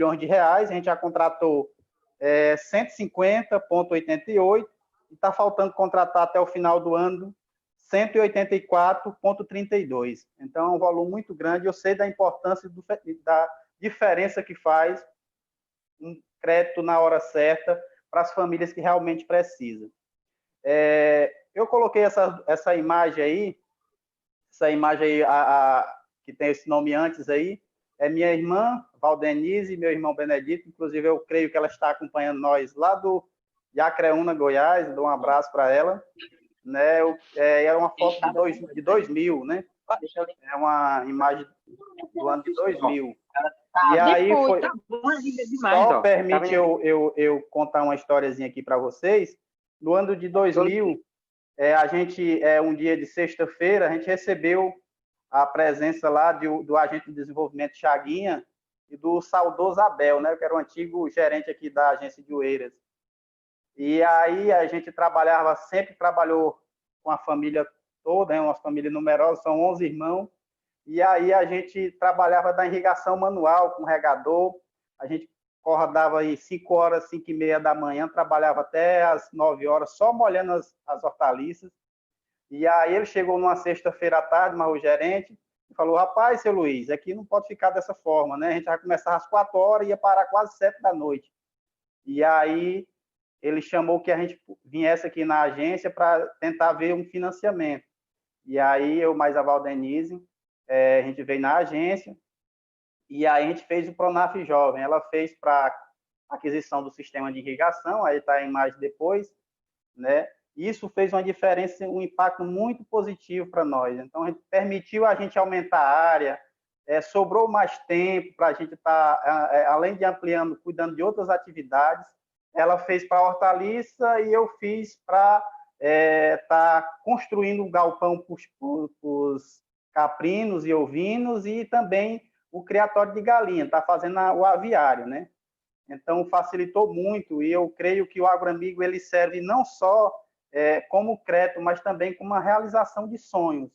milhões de reais, a gente já contratou 150,88 e está faltando contratar até o final do ano 184,32. Então, é um volume muito grande. Eu sei da importância da diferença que faz um crédito na hora certa para as famílias que realmente precisam. Eu coloquei essa imagem aí, que tem esse nome antes aí, é minha irmã, Valdenise, e meu irmão Benedito. Inclusive, eu creio que ela está acompanhando nós lá do Jacreúna, Goiás. Dou um abraço para ela. Né? É uma foto de 2000, né? É uma imagem do ano de 2000. E aí foi... Só permite eu contar uma historiazinha aqui para vocês. No ano de 2000, a gente, um dia de sexta-feira, a gente recebeu a presença lá do agente de desenvolvimento Chaguinha e do saudoso Abel, né? Que era o antigo gerente aqui da agência de Oeiras. E aí a gente sempre trabalhou com a família toda, né? Uma família numerosa, são 11 irmãos. E aí a gente trabalhava da irrigação manual com regador. A gente acordava aí 5 horas, 5h30 da manhã, trabalhava até as 9 horas, só molhando as hortaliças. E aí ele chegou numa sexta-feira à tarde, mas o gerente, e falou: rapaz, seu Luiz, aqui não pode ficar dessa forma, né? A gente vai começar às 4 horas e ia parar quase 7 da noite. E aí ele chamou que a gente viesse aqui na agência para tentar ver um financiamento. E aí eu mais a Valdenise, a gente veio na agência e aí a gente fez o Pronaf Jovem. Ela fez para aquisição do sistema de irrigação, aí está a imagem depois, né? Isso fez uma diferença, um impacto muito positivo para nós. Então, permitiu a gente aumentar a área, sobrou mais tempo para a gente estar, além de ampliando, cuidando de outras atividades. Ela fez para a hortaliça e eu fiz para estar construindo um galpão para os caprinos e ovinos e também o criatório de galinha, está fazendo o aviário, né? Então, facilitou muito e eu creio que o AgroAmigo ele serve não só como crédito, mas também como uma realização de sonhos,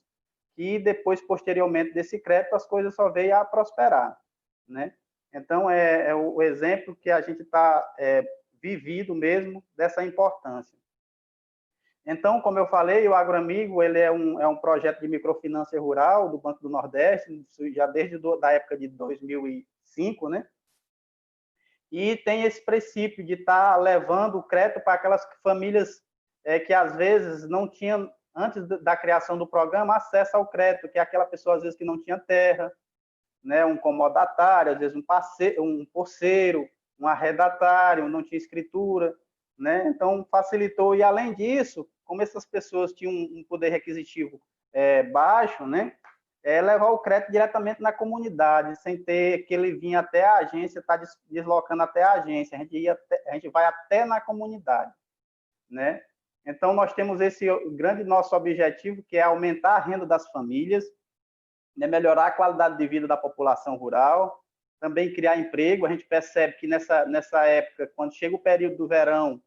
e depois, posteriormente desse crédito, as coisas só veio a prosperar, né? Então, é o exemplo que a gente está vivido mesmo dessa importância. Então, como eu falei, o AgroAmigo ele é um projeto de microfinância rural do Banco do Nordeste, já desde a época de 2005, né? E tem esse princípio de estar levando o crédito para aquelas famílias que às vezes não tinham, antes da criação do programa, acesso ao crédito, que é aquela pessoa às vezes que não tinha terra, né, um comodatário, às vezes um porceiro, um arredatário, não tinha escritura, né? Então facilitou. E além disso, como essas pessoas tinham um poder requisitivo baixo, né, levar o crédito diretamente na comunidade, sem ter que ele vir até a agência, estar deslocando até a agência. A gente vai até na comunidade, né? Então, nós temos esse grande nosso objetivo, que é aumentar a renda das famílias, né, melhorar a qualidade de vida da população rural, também criar emprego. A gente percebe que nessa época, quando chega o período do verão,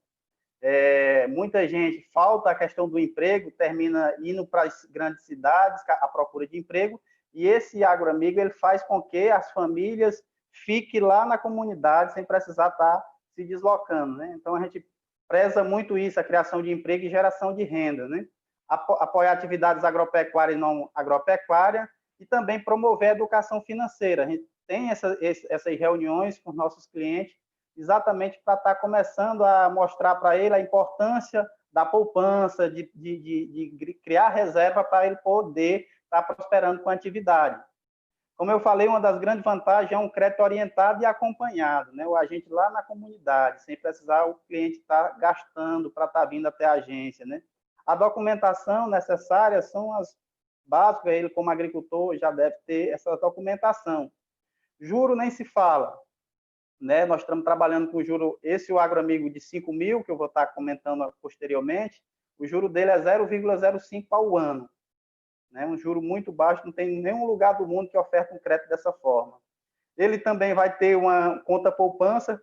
muita gente falta a questão do emprego, termina indo para as grandes cidades à procura de emprego, e esse AgroAmigo ele faz com que as famílias fiquem lá na comunidade sem precisar estar se deslocando, né? Então, a gente preza muito isso, a criação de emprego e geração de renda, né? Apoiar atividades agropecuárias e não agropecuárias e também promover a educação financeira. A gente tem essas reuniões com os nossos clientes exatamente para estar começando a mostrar para ele a importância da poupança, de criar reserva para ele poder estar prosperando com a atividade. Como eu falei, uma das grandes vantagens é um crédito orientado e acompanhado, né? O agente lá na comunidade, sem precisar o cliente estar gastando para estar vindo até a agência, né? A documentação necessária são as básicas, ele como agricultor já deve ter essa documentação. Juro nem se fala, né? Nós estamos trabalhando com juro, o AgroAmigo de 5 mil, que eu vou estar comentando posteriormente, o juro dele é 0,05 ao ano. Né? Um juro muito baixo, não tem nenhum lugar do mundo que oferta um crédito dessa forma. Ele também vai ter uma conta poupança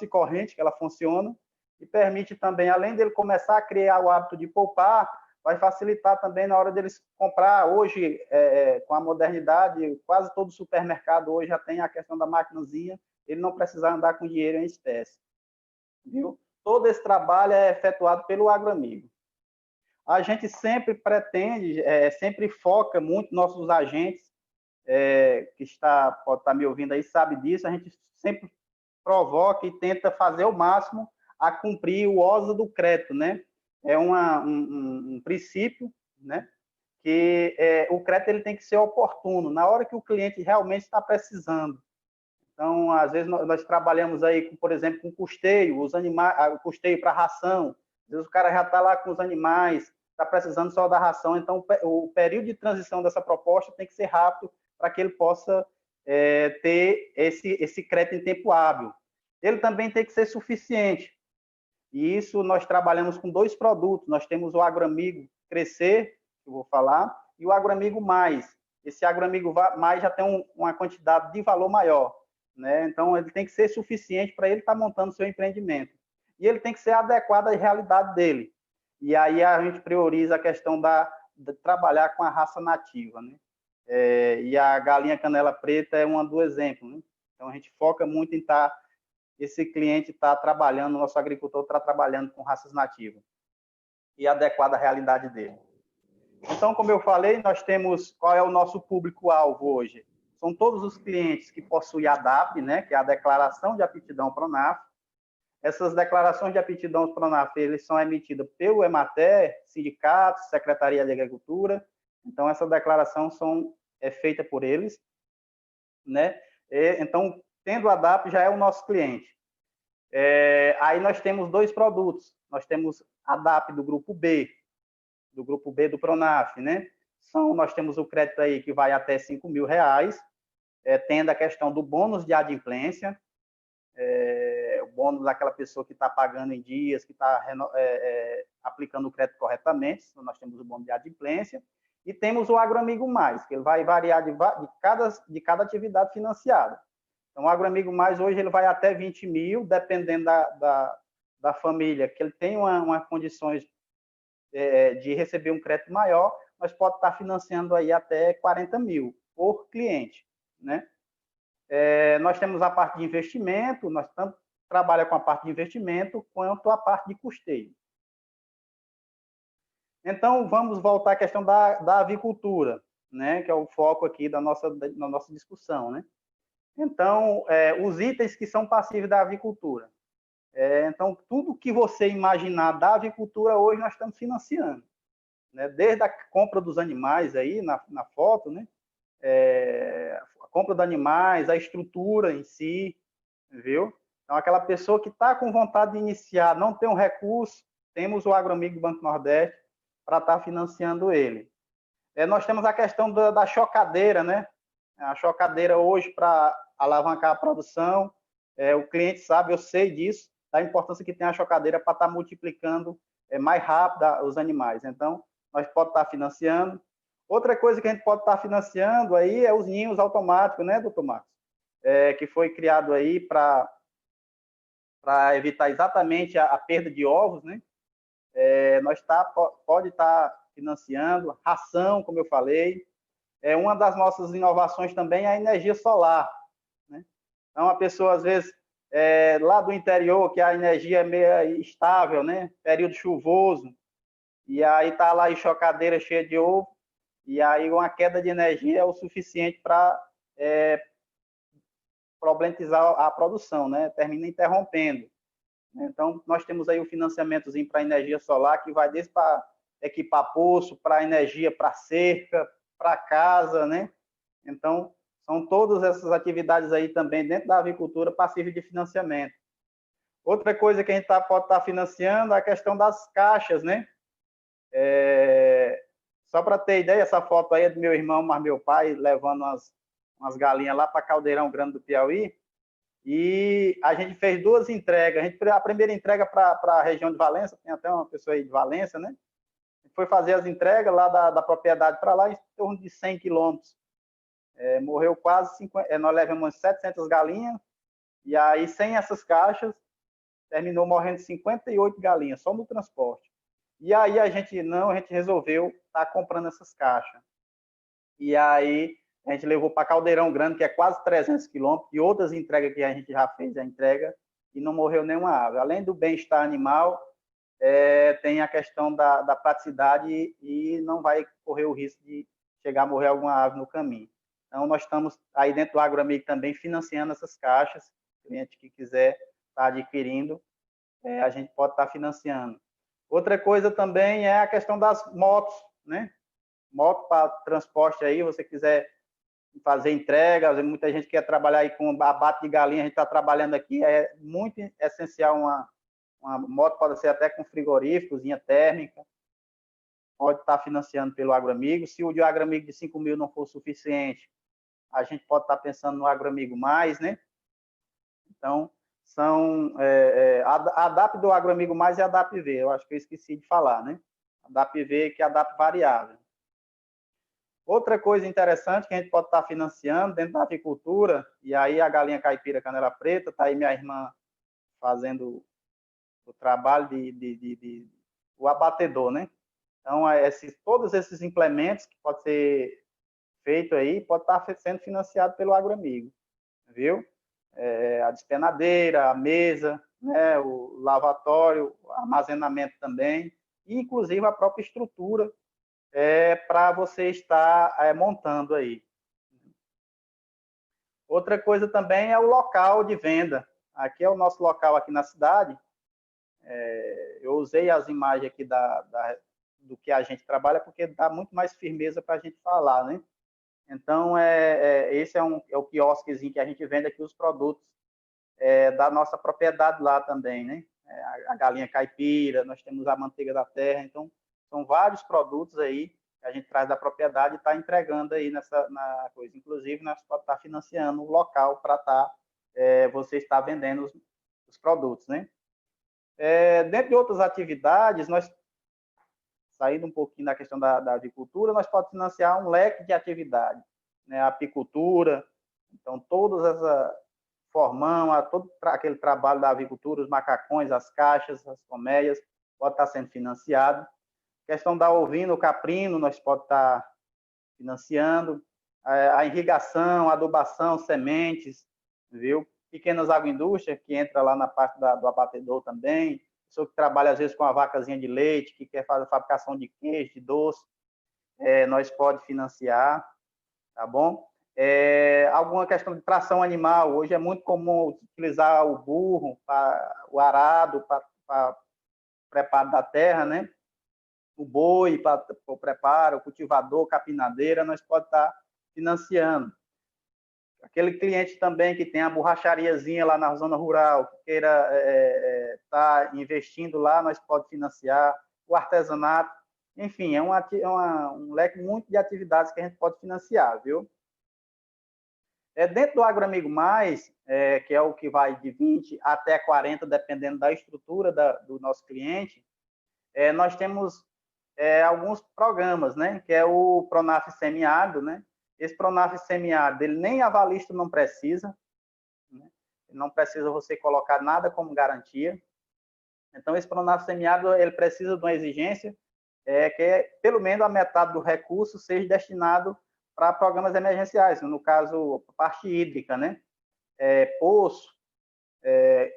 e corrente, que ela funciona, e permite também, além dele começar a criar o hábito de poupar, vai facilitar também na hora deles comprar. Hoje, com a modernidade, quase todo supermercado hoje já tem a questão da maquinazinha, ele não precisa andar com dinheiro em espécie. Viu? Todo esse trabalho é efetuado pelo AgroAmigo. A gente sempre pretende, sempre foca muito nossos agentes, que pode estar me ouvindo aí, sabe disso, a gente sempre provoca e tenta fazer o máximo a cumprir o OSA do crédito, né? É um princípio, né? Que o crédito ele tem que ser oportuno, na hora que o cliente realmente está precisando. Então, às vezes, nós trabalhamos aí, por exemplo, com custeio, os animais, custeio para ração. Às vezes o cara já está lá com os animais, está precisando só da ração. Então, o período de transição dessa proposta tem que ser rápido para que ele possa ter esse crédito em tempo hábil. Ele também tem que ser suficiente. E isso nós trabalhamos com 2 produtos. Nós temos o AgroAmigo Crescer, que eu vou falar, e o AgroAmigo Mais. Esse AgroAmigo Mais já tem uma quantidade de valor maior, né? Então, ele tem que ser suficiente para ele estar montando seu empreendimento. E ele tem que ser adequado à realidade dele. E aí a gente prioriza a questão de trabalhar com a raça nativa, né? E a galinha canela preta é um dos exemplos, né? Então, a gente foca muito em esse cliente está trabalhando, o nosso agricultor está trabalhando com raças nativas e adequada à realidade dele. Então, como eu falei, nós temos, qual é o nosso público-alvo hoje? São todos os clientes que possuem a DAP, né, que é a Declaração de Aptidão Pronaf. Essas declarações de aptidão Pronaf, eles são emitidas pelo EMATER, sindicatos, Secretaria de Agricultura. Então, essa declaração é feita por eles, né? Então, tendo a DAP, já é o nosso cliente. Aí nós temos 2 produtos. Nós temos a DAP do grupo B do Pronaf, né? Nós temos o crédito aí que vai até R$5.000, tendo a questão do bônus de adimplência, o bônus daquela pessoa que está pagando em dias, que está aplicando o crédito corretamente. Então, nós temos o bônus de adimplência. E temos o AgroAmigo Mais, que ele vai variar de cada atividade financiada. Então, o AgroAmigo Mais, hoje, ele vai até 20 mil, dependendo da família, que ele tem uma condições de receber um crédito maior, mas pode estar financiando aí até 40 mil por cliente, né? Nós temos a parte de investimento, nós tanto trabalhamos com a parte de investimento quanto a parte de custeio. Então, vamos voltar à questão da avicultura, né? Que é o foco aqui da nossa discussão, né? Então, os itens que são passíveis da avicultura. Então, tudo que você imaginar da avicultura, hoje nós estamos financiando, né? Desde a compra dos animais aí, na foto, né? A compra dos animais, a estrutura em si, viu? Então, aquela pessoa que está com vontade de iniciar, não tem um recurso, temos o AgroAmigo Banco Nordeste para estar financiando ele. Nós temos a questão da chocadeira, né? A chocadeira hoje, para alavancar a produção, o cliente sabe, eu sei disso, da importância que tem a chocadeira para estar multiplicando mais rápido os animais. Então, nós podemos estar financiando. Outra coisa que a gente pode estar financiando aí é os ninhos automáticos, né, doutor Marcos? Que foi criado aí para evitar exatamente a perda de ovos, né? Nós pode estar financiando ração, como eu falei. Uma das nossas inovações também é a energia solar, né? Então, a pessoa, às vezes, lá do interior, que a energia é meio estável, né? Período chuvoso, e aí está lá em chocadeira cheia de ovo, e aí uma queda de energia é o suficiente para problematizar a produção, né? Termina interrompendo. Então, nós temos aí o financiamentozinho para energia solar, que vai desde para equipar poço, para energia para cerca, para casa, né? Então, são todas essas atividades aí também dentro da avicultura passíveis de financiamento. Outra coisa que a gente pode estar financiando é a questão das caixas, né? Só para ter ideia, essa foto aí é do meu irmão, mas meu pai, levando umas galinhas lá para Caldeirão Grande do Piauí. E a gente fez 2 entregas. A primeira entrega para a região de Valença, tem até uma pessoa aí de Valença, né? A gente foi fazer as entregas lá da propriedade para lá, em torno de 100 quilômetros. Morreu quase 50, nós levamos 700 galinhas, e aí, sem essas caixas, terminou morrendo 58 galinhas, só no transporte. E aí a gente resolveu estar comprando essas caixas. E aí a gente levou para Caldeirão Grande, que é quase 300 quilômetros, e outras entregas que a gente já fez a entrega, e não morreu nenhuma ave. Além do bem-estar animal, tem a questão da praticidade e não vai correr o risco de chegar a morrer alguma ave no caminho. Então, nós estamos aí dentro do AgroAmigo também financiando essas caixas. O cliente que quiser estar adquirindo, a gente pode estar financiando. Outra coisa também é a questão das motos, né? Moto para transporte aí, você quiser fazer entrega, muita gente quer trabalhar aí com abate de galinha, a gente está trabalhando aqui, é muito essencial uma moto, pode ser até com frigorífico, cozinha térmica, pode estar financiando pelo AgroAmigo. Se o de AgroAmigo de 5 mil não for suficiente, a gente pode estar pensando no AgroAmigo mais, né? Então, a DAP do AgroAmigo mais é a DAP-V, eu acho que eu esqueci de falar, né? A DAP-V que é a DAP variável. Outra coisa interessante que a gente pode estar financiando dentro da avicultura, e aí a galinha caipira canela preta, está aí minha irmã fazendo o trabalho o abatedor, né? Então, todos esses implementos que pode ser feito aí, pode estar sendo financiado pelo AgroAmigo, viu? A despenadeira, a mesa, né? O lavatório, o armazenamento também, e inclusive a própria estrutura para você estar montando aí. Outra coisa também é o local de venda. Aqui é o nosso local aqui na cidade. Eu usei as imagens aqui do que a gente trabalha, porque dá muito mais firmeza para a gente falar, né? Então, esse é o quiosquezinho que a gente vende aqui, os produtos da nossa propriedade lá também, né? A galinha caipira, nós temos a manteiga da terra, então são vários produtos aí que a gente traz da propriedade e está entregando aí na coisa. Inclusive, nós podemos estar financiando o local para você estar vendendo os produtos, né? Dentro de outras atividades, nós, saindo um pouquinho da questão da agricultura, nós podemos financiar um leque de atividades, né? A apicultura, então todas essas formão, todo aquele trabalho da avicultura, os macacões, as caixas, as colmeias, pode estar sendo financiado. Questão da ovino, caprino, nós pode estar financiando. A irrigação, adubação, sementes, viu? Pequenas agroindústrias, que entra lá na parte do abatedor também. Pessoa que trabalha, às vezes, com a vacazinha de leite, que quer fazer a fabricação de queijo, de doce, nós pode financiar, tá bom? Alguma questão de tração animal. Hoje é muito comum utilizar o burro, o arado para preparo da terra, né? O boi para o preparo, o cultivador, capinadeira, nós podemos estar financiando. Aquele cliente também que tem a borrachariazinha lá na zona rural, que queira estar investindo lá, nós podemos financiar. O artesanato, enfim, um leque muito de atividades que a gente pode financiar, viu? Dentro do AgroAmigo Mais, que é o que vai de 20 até 40, dependendo da estrutura do nosso cliente, nós temos alguns programas, né? Que é o Pronaf Semiárido, né? Esse Pronaf Semiárido, ele nem avalista não precisa, né? Não precisa você colocar nada como garantia. Então, esse Pronaf Semiárido, ele precisa de uma exigência que pelo menos a metade do recurso seja destinado para programas emergenciais, no caso, a parte hídrica, né? Poço,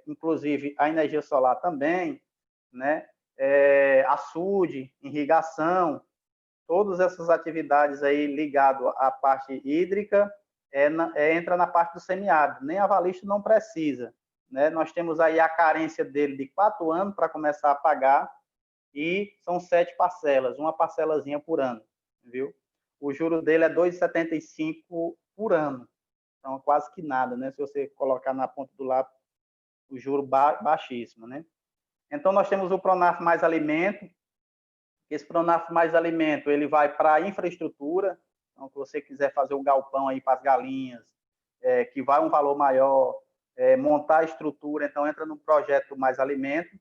inclusive a energia solar também, né? Açude, irrigação, todas essas atividades aí ligadas à parte hídrica entra na parte do semiárido, nem avalista não precisa, né? Nós temos aí a carência dele de 4 anos para começar a pagar e são 7 parcelas, uma parcelazinha por ano, viu? O juro dele é 2,75 por ano, então quase que nada, né? Se você colocar na ponta do lápis, o juro baixíssimo, né? Então nós temos o Pronaf Mais Alimento. Esse Pronaf Mais Alimento, ele vai para a infraestrutura. Então, se você quiser fazer um galpão aí para as galinhas, que vai um valor maior, montar a estrutura, então entra no projeto Mais Alimento.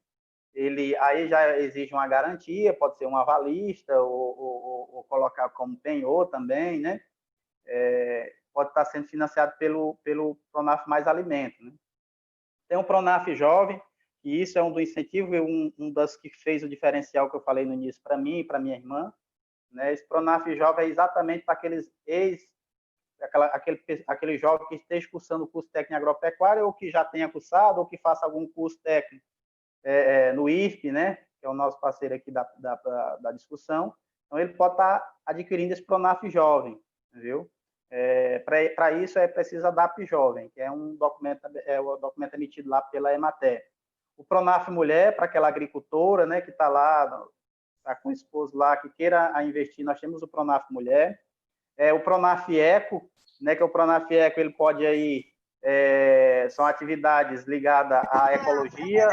Ele aí já exige uma garantia, pode ser um avalista ou colocar como penhor também, né? Pode estar sendo financiado pelo Pronaf Mais Alimento, né? Tem o Pronaf Jovem, e isso é um do incentivo, um das que fez o diferencial que eu falei no início para mim e para minha irmã, né? Esse Pronaf Jovem é exatamente para aqueles aquele jovem que esteja cursando o curso técnico em agropecuária, ou que já tenha cursado, ou que faça algum curso técnico no IFP, né? Que é o nosso parceiro aqui da discussão. Então, ele pode estar adquirindo esse Pronaf Jovem, viu? Para isso, é preciso a DAP Jovem, que é o documento emitido lá pela Emater. O Pronaf Mulher, para aquela agricultora, né, que está lá, está com o esposo lá, que queira investir, nós temos o Pronaf Mulher. O Pronaf Eco, né, que o Pronaf Eco, ele pode aí, são atividades ligadas à ecologia,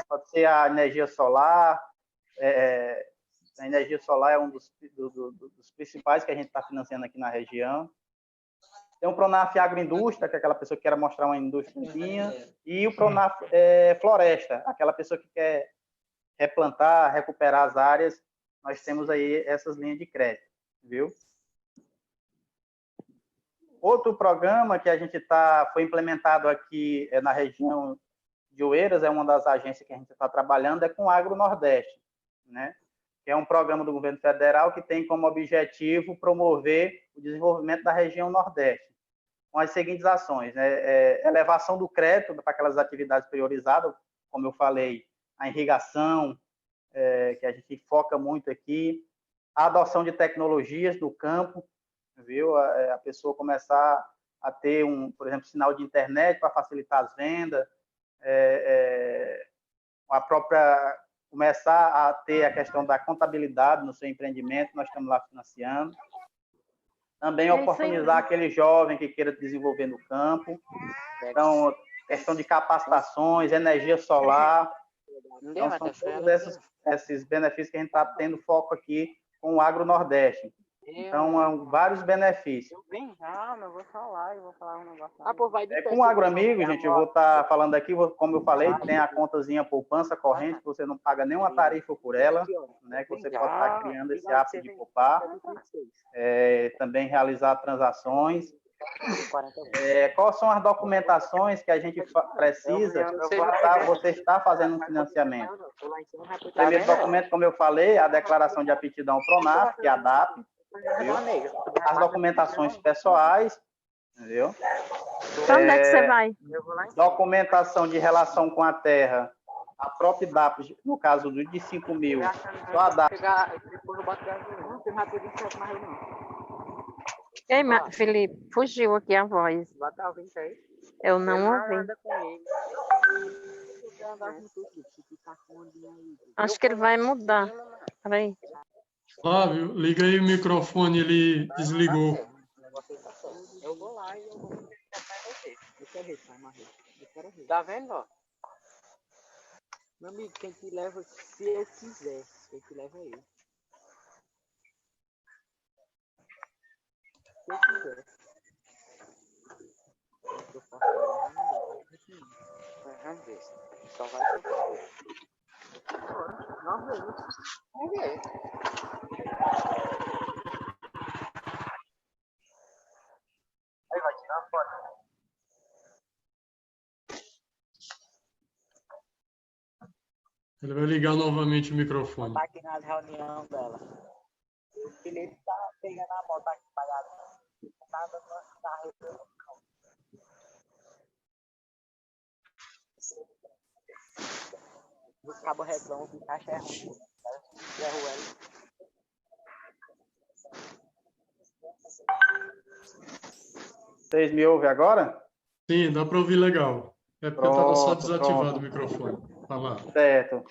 pode ser a energia solar, a energia solar é um dos principais que a gente está financiando aqui na região. Tem o Pronaf Agroindústria, que é aquela pessoa que quer mostrar uma indústriazinha, e o Pronaf Floresta, aquela pessoa que quer replantar, recuperar as áreas. Nós temos aí essas linhas de crédito, viu? Outro programa que a gente foi implementado aqui na região de Oeiras, é uma das agências que a gente está trabalhando, é com o Agro Nordeste, né? Que é um programa do governo federal que tem como objetivo promover o desenvolvimento da região Nordeste, com as seguintes ações, né? Elevação do crédito para aquelas atividades priorizadas, como eu falei, a irrigação, que a gente foca muito aqui, a adoção de tecnologias no campo, viu? A pessoa começar a ter por exemplo, sinal de internet para facilitar as vendas, a própria começar a ter a questão da contabilidade no seu empreendimento, nós estamos lá financiando. Também oportunizar aquele jovem que queira desenvolver no campo. Então, questão de capacitações, energia solar. Então, são todos esses benefícios que a gente está tendo foco aqui com o Agro Nordeste. Então, vários benefícios. Eu vou falar um negócio. Com o Agroamigo, gente, eu vou estar falando aqui, como eu falei, tem a contazinha poupança corrente, que você não paga nenhuma tarifa por ela, né? Que você pode estar criando esse hábito de poupar. Também realizar transações. Quais são as documentações que a gente precisa para você estar fazendo um financiamento? O primeiro documento, como eu falei, é a declaração de aptidão Pronaf, que é a DAP. Viu? As documentações pessoais, entendeu? Para onde é que você vai? Documentação de relação com a terra, a própria DAP, no caso de 5 mil, só a DAP. Ei, Felipe, fugiu aqui a voz. Eu não ouvi. Acho que ele vai mudar. Peraí. Flávio, liga aí o microfone, ele desligou. Eu vou lá e eu vou você. Eu quero ver, tá vendo, ó? Meu amigo, quem te leva, se eu quiser, quem te leva é eu. Se eu quiser. Eu faço vamos ver. Só vai ser. Vamos ver. Vamos ver. Aí vai tirar a foto. Ele vai ligar novamente o microfone. Tá aqui nas reuniões dela. O Felipe tá pegando a moto aqui pagada. Nada na reunião. Os cabos reclamam que caixa é ruim. Vocês me ouvem agora? Sim, dá para ouvir legal. É porque estava só desativado o microfone. Tá lá. Certo.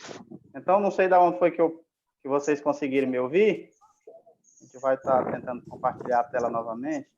Então, não sei de onde foi que vocês conseguiram me ouvir. A gente vai estar tentando compartilhar a tela novamente.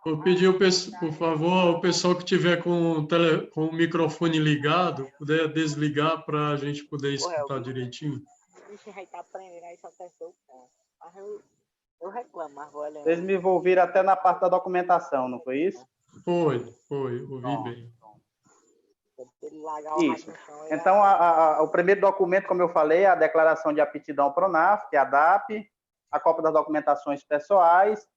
Vou pedir, por favor, o pessoal que tiver com o microfone ligado, puder desligar para a gente poder escutar direitinho. A gente vai estar aprendendo aí, só testou o ponto. Mas eu Eu reclamo, mas vou olhar. Vocês me envolveram até na parte da documentação, não foi isso? Foi, ouvi bem. Isso. Então, o primeiro documento, como eu falei, é a declaração de aptidão Pronaf, que é a DAP, a cópia das documentações pessoais,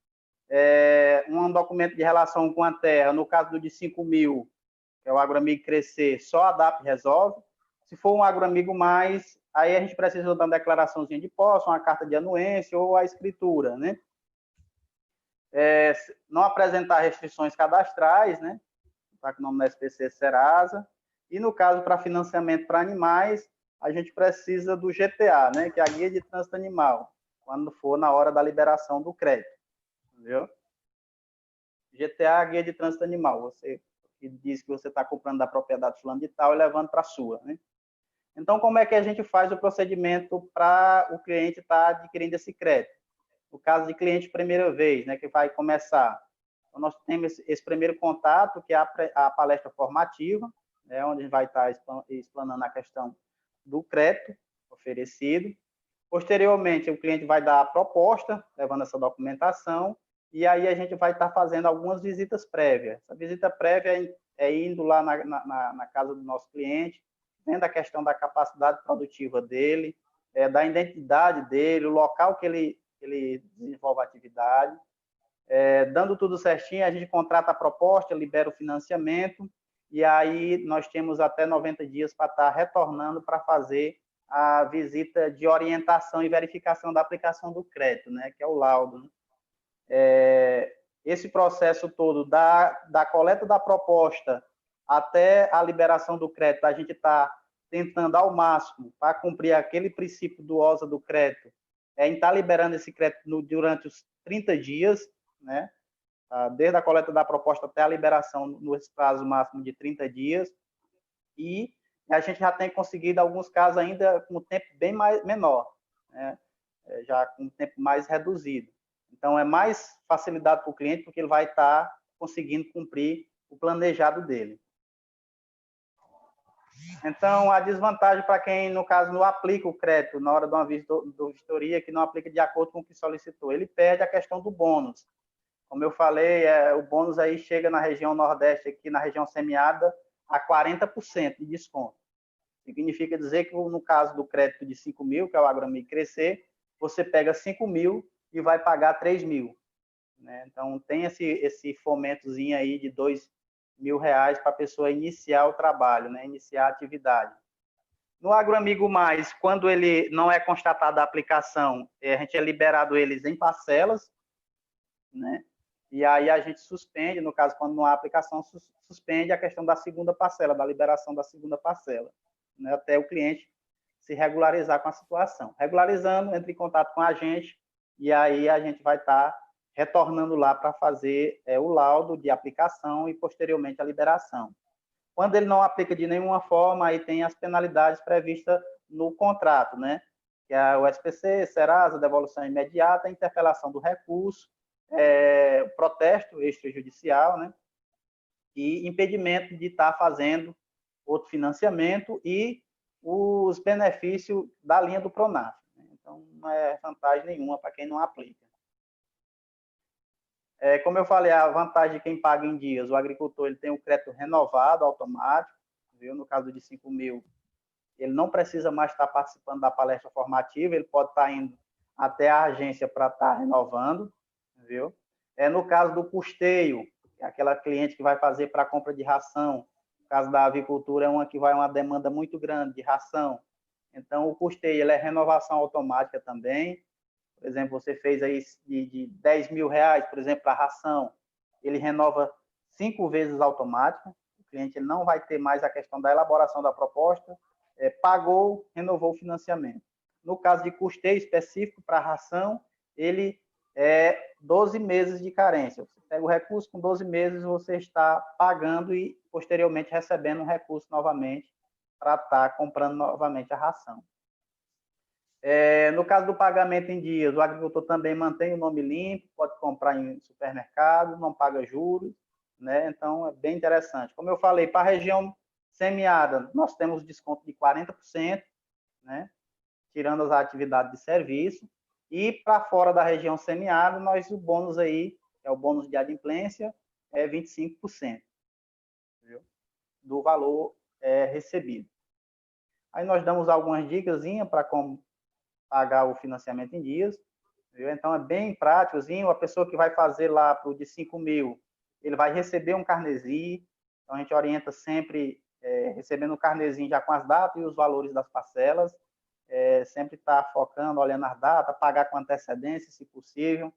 um documento de relação com a terra, no caso do de 5 mil, que é o AgroAmigo Crescer, só a DAP resolve. Se for um AgroAmigo mais, aí a gente precisa de uma declaraçãozinha de posse, uma carta de anuência ou a escritura, né? Não apresentar restrições cadastrais, né? Está com o nome da SPC Serasa. E no caso para financiamento para animais, a gente precisa do GTA, né? Que é a Guia de Trânsito Animal, quando for na hora da liberação do crédito. Entendeu? GTA, Guia de Trânsito Animal. Você que diz que você está comprando da propriedade fulano de tal e levando para a sua, né? Então, como é que a gente faz o procedimento para o cliente estar adquirindo esse crédito? No caso de cliente primeira vez, né, que vai começar. Então, nós temos esse primeiro contato, que é a palestra formativa, né, onde a gente vai estar explanando a questão do crédito oferecido. Posteriormente, o cliente vai dar a proposta, levando essa documentação, e aí a gente vai estar fazendo algumas visitas prévias. Essa visita prévia é indo lá na casa do nosso cliente, vendo a questão da capacidade produtiva dele, da identidade dele, o local que ele desenvolve a atividade. Dando tudo certinho, a gente contrata a proposta, libera o financiamento, e aí nós temos até 90 dias para estar retornando para fazer a visita de orientação e verificação da aplicação do crédito, né, que é o laudo. Né? Esse processo todo, da coleta da proposta até a liberação do crédito, a gente está tentando ao máximo para cumprir aquele princípio do OSA do crédito, em estar liberando esse crédito durante os 30 dias, né? Desde a coleta da proposta até a liberação no prazo máximo de 30 dias, e a gente já tem conseguido alguns casos ainda com tempo bem menor, né? Já com tempo mais reduzido. Então, é mais facilidade para o cliente, porque ele vai estar conseguindo cumprir o planejado dele. Então, a desvantagem para quem, no caso, não aplica o crédito na hora de uma vistoria, que não aplica de acordo com o que solicitou, ele perde a questão do bônus. Como eu falei, o bônus aí chega na região Nordeste, aqui na região semiárida, a 40% de desconto. Significa dizer que, no caso do crédito de 5 mil, que é o AgroAmigo Crescer, você pega 5 mil e vai pagar 3 mil. Né? Então, tem esse fomentozinho aí de 2 mil reais para a pessoa iniciar o trabalho, né? Iniciar a atividade. No AgroAmigo Mais, quando ele não é constatada a aplicação, a gente é liberado eles em parcelas, né? E aí a gente suspende, no caso, quando não há aplicação, suspende a questão da segunda parcela, da liberação da segunda parcela, né? Até o cliente se regularizar com a situação. Regularizando, entra em contato com a gente, e aí a gente vai estar retornando lá para fazer o laudo de aplicação e, posteriormente, a liberação. Quando ele não aplica de nenhuma forma, aí tem as penalidades previstas no contrato, né? Que é o SPC, Serasa, devolução imediata, interpelação do recurso, protesto extrajudicial, né? E impedimento de estar fazendo outro financiamento e os benefícios da linha do Pronaf. Né? Então, não é vantagem nenhuma para quem não aplica. Como eu falei, a vantagem de quem paga em dias, o agricultor ele tem o crédito renovado, automático, viu? No caso de 5 mil, ele não precisa mais estar participando da palestra formativa, ele pode estar indo até a agência para estar renovando, viu? No caso do custeio, que é aquela cliente que vai fazer para a compra de ração, no caso da avicultura, é uma que vai uma demanda muito grande de ração, então o custeio ele é renovação automática também. Por exemplo, você fez aí de 10 mil reais, por exemplo, a ração, ele renova 5 vezes automático, o cliente ele não vai ter mais a questão da elaboração da proposta, pagou, renovou o financiamento. No caso de custeio específico para a ração, ele é 12 meses de carência. Você pega o recurso, com 12 meses você está pagando e, posteriormente, recebendo um recurso novamente para estar comprando novamente a ração. No caso do pagamento em dias, o agricultor também mantém o nome limpo, pode comprar em supermercado, não paga juros, né? Então, é bem interessante. Como eu falei, para a região semiárida, nós temos desconto de 40%, né? Tirando as atividades de serviço. E para fora da região semiárido, o bônus aí, é o bônus de adimplência, é 25%, viu? Do valor recebido. Aí nós damos algumas dicas para como pagar o financiamento em dias, viu? Então é bem práticozinho. A pessoa que vai fazer lá para o de 5 mil, ele vai receber um carnezinho. Então a gente orienta sempre recebendo o carnezinho já com as datas e os valores das parcelas. Sempre está focando, olhando as datas, pagar com antecedência, se possível.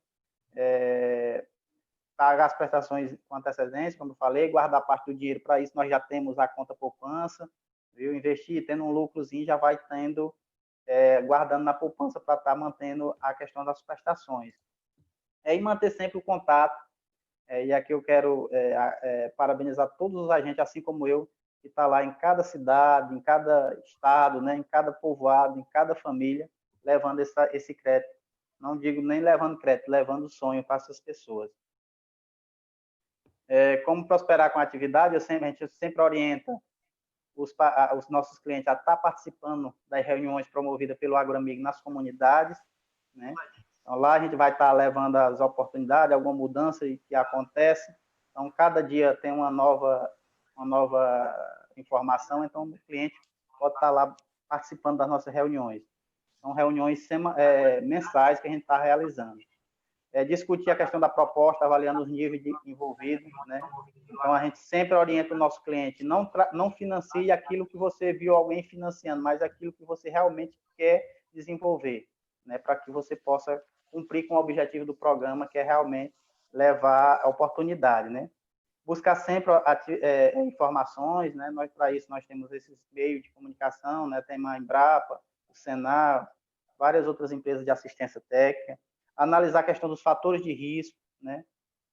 Pagar as prestações com antecedência, como eu falei, guardar parte do dinheiro. Para isso nós já temos a conta poupança, viu? Investir, tendo um lucrozinho, já vai tendo, guardando na poupança para estar mantendo a questão das prestações. E manter sempre o contato. E aqui eu quero parabenizar todos os agentes, assim como eu, que está lá em cada cidade, em cada estado, né, em cada povoado, em cada família, levando esse crédito. Não digo nem levando crédito, levando sonho para essas pessoas. Como prosperar com a atividade, a gente sempre orienta os nossos clientes a estar participando das reuniões promovidas pelo AgroAmigo nas comunidades, né? Então, lá a gente vai estar levando as oportunidades, alguma mudança que acontece. Então, cada dia tem uma nova informação, então o cliente pode estar lá participando das nossas reuniões. São reuniões mensais que a gente está realizando. Discutir a questão da proposta, avaliando os níveis envolvidos, né? Então, a gente sempre orienta o nosso cliente, não financie aquilo que você viu alguém financiando, mas aquilo que você realmente quer desenvolver, né? Para que você possa cumprir com o objetivo do programa, que é realmente levar a oportunidade, né? Buscar sempre informações, né? Para isso, nós temos esses meios de comunicação, né? Tem a Embrapa, o Senar, várias outras empresas de assistência técnica. Analisar a questão dos fatores de risco, né?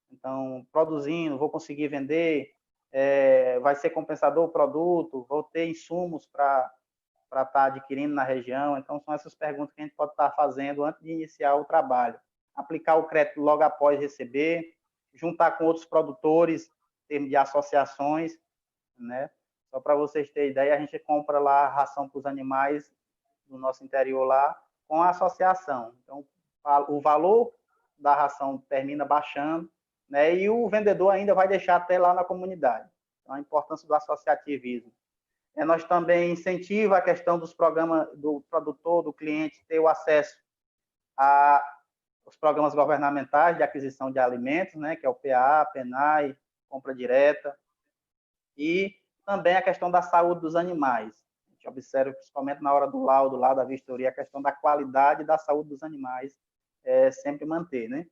Então, produzindo, vou conseguir vender, vai ser compensador o produto, vou ter insumos para estar adquirindo na região. Então, são essas perguntas que a gente pode estar fazendo antes de iniciar o trabalho. Aplicar o crédito logo após receber, juntar com outros produtores, em termos de associações, né? Só para vocês terem ideia, a gente compra lá a ração para os animais do nosso interior lá com a associação. Então, o valor da ração termina baixando, né? E o vendedor ainda vai deixar até lá na comunidade. Então, a importância do associativismo. Nós também incentiva a questão dos programas do produtor, do cliente, ter o acesso aos programas governamentais de aquisição de alimentos, né? Que é o PA, PENAI, compra direta. E também a questão da saúde dos animais. A gente observa, principalmente na hora do laudo, lá da vistoria, a questão da qualidade e da saúde dos animais, sempre manter, né?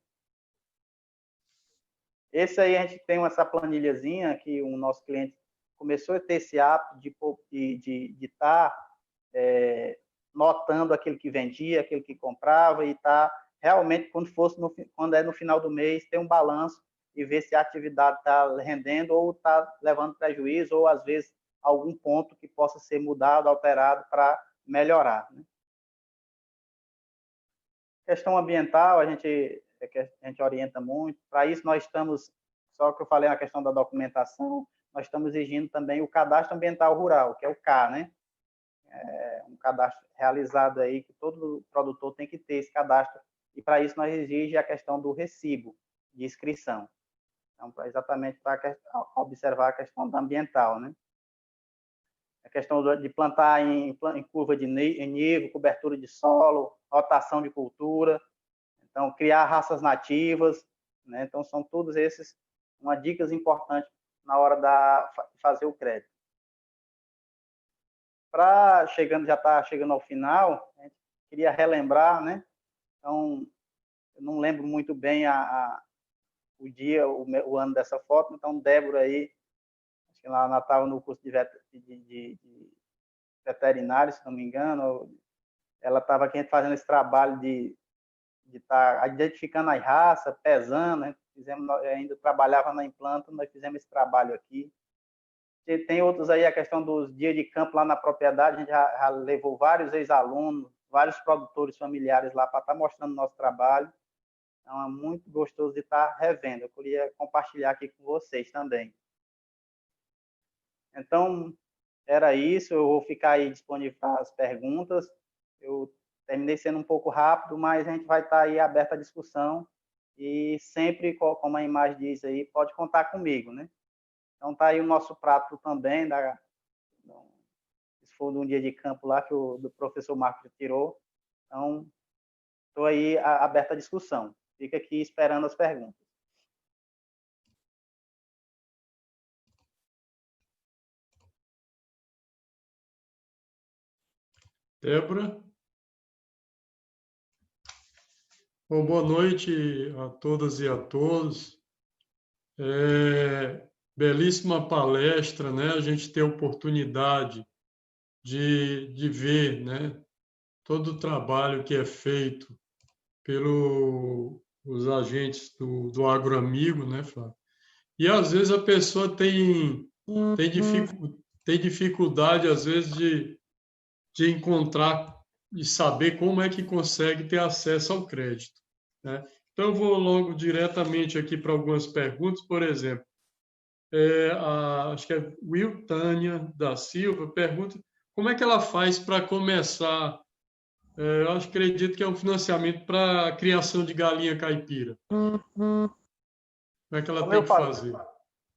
Esse aí a gente tem essa planilhazinha que o nosso cliente começou a ter esse hábito de estar notando aquele que vendia, aquele que comprava e estar realmente, quando é no final do mês, ter um balanço e ver se a atividade está rendendo ou está levando prejuízo ou, às vezes, algum ponto que possa ser mudado, alterado para melhorar, né? Questão ambiental, a gente orienta muito. Para isso, nós estamos, só que eu falei na questão da documentação, nós estamos exigindo também o cadastro ambiental rural, que é o CA, né? Um cadastro realizado aí, que todo produtor tem que ter esse cadastro, e para isso nós exigimos a questão do recibo de inscrição. Então, exatamente para observar a questão ambiental, né? A questão de plantar em curva de nível, cobertura de solo, rotação de cultura, então criar raças nativas, né? Então são todos esses dicas importantes na hora de fazer o crédito. Já está chegando ao final, a gente queria relembrar, né? Então, eu não lembro muito bem o dia, o ano dessa foto, então Débora aí, acho que ela estava no curso de veterinário, se não me engano, ela estava aqui fazendo esse trabalho de estar identificando as raças, pesando, né? Ainda trabalhava na Implanta, nós fizemos esse trabalho aqui. E tem outros aí, a questão dos dias de campo lá na propriedade, a gente já levou vários ex-alunos, vários produtores familiares lá para estar mostrando o nosso trabalho. Então, é muito gostoso de estar revendo. Eu queria compartilhar aqui com vocês também. Então, era isso. Eu vou ficar aí disponível para as perguntas. Eu Terminei sendo um pouco rápido, mas a gente vai estar aí aberto à discussão e sempre, como a imagem diz aí, pode contar comigo, né? Então tá aí o nosso prato também, se for de um dia de campo lá que o do professor Marcos tirou. Então, estou aí aberto à discussão. Fica aqui esperando as perguntas. Débora? Bom, boa noite a todas e a todos. Belíssima palestra, né? A gente ter a oportunidade de ver, né, todo o trabalho que é feito pelos agentes do Agroamigo, né, Flávio? E às vezes a pessoa tem dificuldade, às vezes, de encontrar e saber como é que consegue ter acesso ao crédito, né? Então, eu vou logo diretamente aqui para algumas perguntas. Por exemplo, acho que é Will Tânia da Silva pergunta como é que ela faz para começar. Eu acredito que é um financiamento para a criação de galinha caipira. Como é que ela Como tem eu que falei, fazer?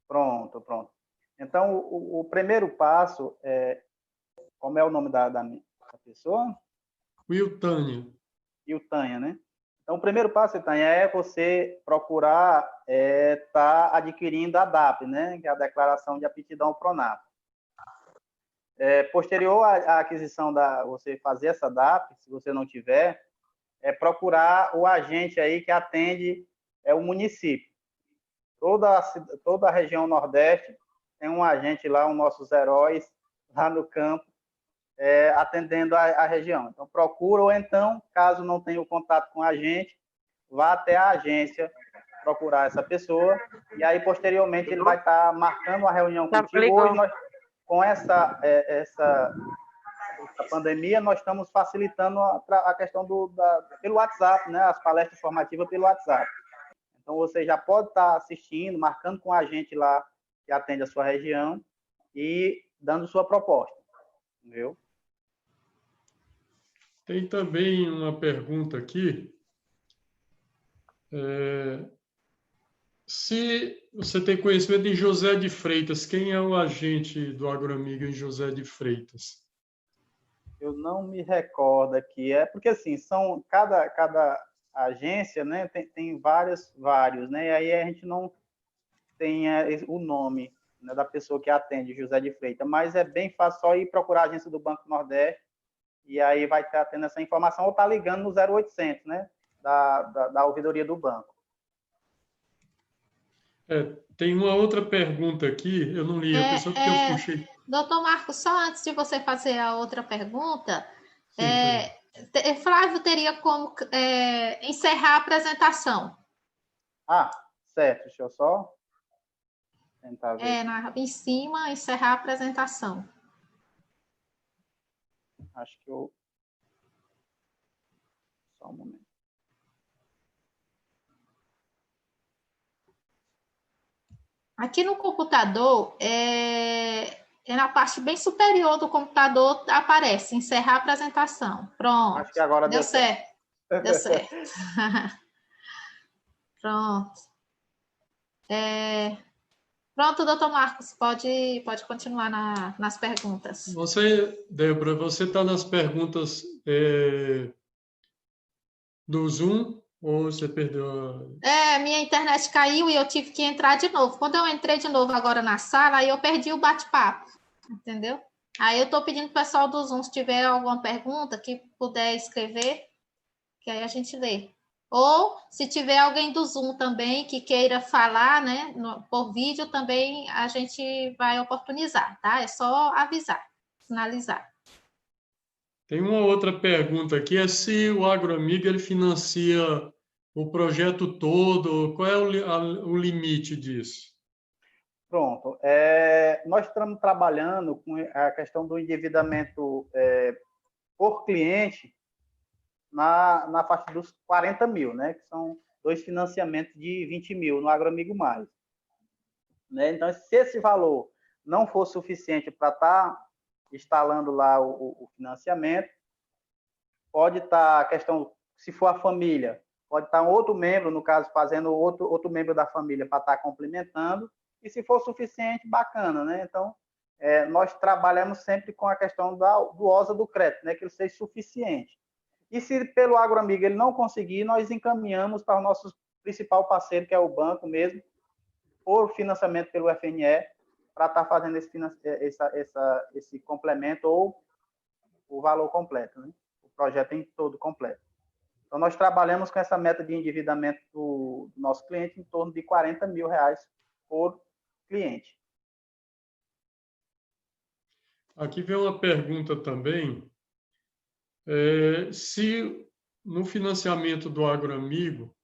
pronto. Então, o primeiro passo é... Como é o nome da pessoa? Will Tânia. Iltânia, né? Então, o primeiro passo, Iltânia, é você procurar estar adquirindo a DAP, né? Que é a Declaração de Aptidão ao Pronaf. Posterior à aquisição você fazer essa DAP, se você não tiver, procurar o agente aí que atende o município. Toda a região Nordeste tem um agente lá, os nossos heróis lá no campo, atendendo a região. Então, procura, ou então, caso não tenha o contato com a gente, vá até a agência procurar essa pessoa, e aí, posteriormente, ele vai estar marcando uma reunião contigo. Hoje, nós, com essa pandemia, nós estamos facilitando a questão pelo WhatsApp, né? As palestras formativas pelo WhatsApp. Então, você já pode estar assistindo, marcando com a gente lá, que atende a sua região, e dando sua proposta. Entendeu? Tem também uma pergunta aqui. Se você tem conhecimento de José de Freitas, quem é o agente do Agroamigo em José de Freitas? Eu não me recordo aqui. Porque assim, cada agência, né, tem vários, né? E aí a gente não tem o nome, né, da pessoa que atende, José de Freitas, mas é bem fácil só ir procurar a agência do Banco Nordeste e aí vai estar tendo essa informação, ou tá ligando no 0800, né, da ouvidoria do banco. Tem uma outra pergunta aqui, eu não li, a pessoa que eu puxei. Doutor Marcos, só antes de você fazer a outra pergunta, Flávio teria como encerrar a apresentação. Certo, deixa eu só tentar ver. Em cima, encerrar a apresentação. Acho que eu... Só um momento. Aqui no computador, na parte bem superior do computador, aparece encerrar a apresentação. Pronto. Acho que agora deu certo. Deu certo. Pronto. Pronto, doutor Marcos, pode continuar nas perguntas. Débora, você está nas perguntas do Zoom ou você perdeu minha internet caiu e eu tive que entrar de novo. Quando eu entrei de novo agora na sala, aí eu perdi o bate-papo, entendeu? Aí eu estou pedindo para o pessoal do Zoom, se tiver alguma pergunta que puder escrever, que aí a gente lê. Ou, se tiver alguém do Zoom também que queira falar, né, por vídeo, também a gente vai oportunizar, tá? É só avisar, sinalizar. Tem uma outra pergunta aqui, se o Agroamigo ele financia o projeto todo, qual é o limite disso? Pronto. Nós estamos trabalhando com a questão do endividamento por cliente na faixa dos 40 mil, né? Que são 2 financiamentos de 20 mil no Agroamigo Mais. Né? Então, se esse valor não for suficiente para estar instalando lá o financiamento, pode estar a questão, se for a família, pode estar um outro membro, no caso, fazendo outro membro da família para estar complementando, e se for suficiente, bacana, né? Então, nós trabalhamos sempre com a questão do OSA do crédito, né? Que ele seja suficiente. E se pelo AgroAmigo ele não conseguir, nós encaminhamos para o nosso principal parceiro, que é o banco mesmo, por financiamento pelo FNE, para estar fazendo esse complemento ou o valor completo, né? O projeto em todo completo. Então, nós trabalhamos com essa meta de endividamento do nosso cliente em torno de R$40 mil por cliente. Aqui vem uma pergunta também. Se no financiamento do AgroAmigo,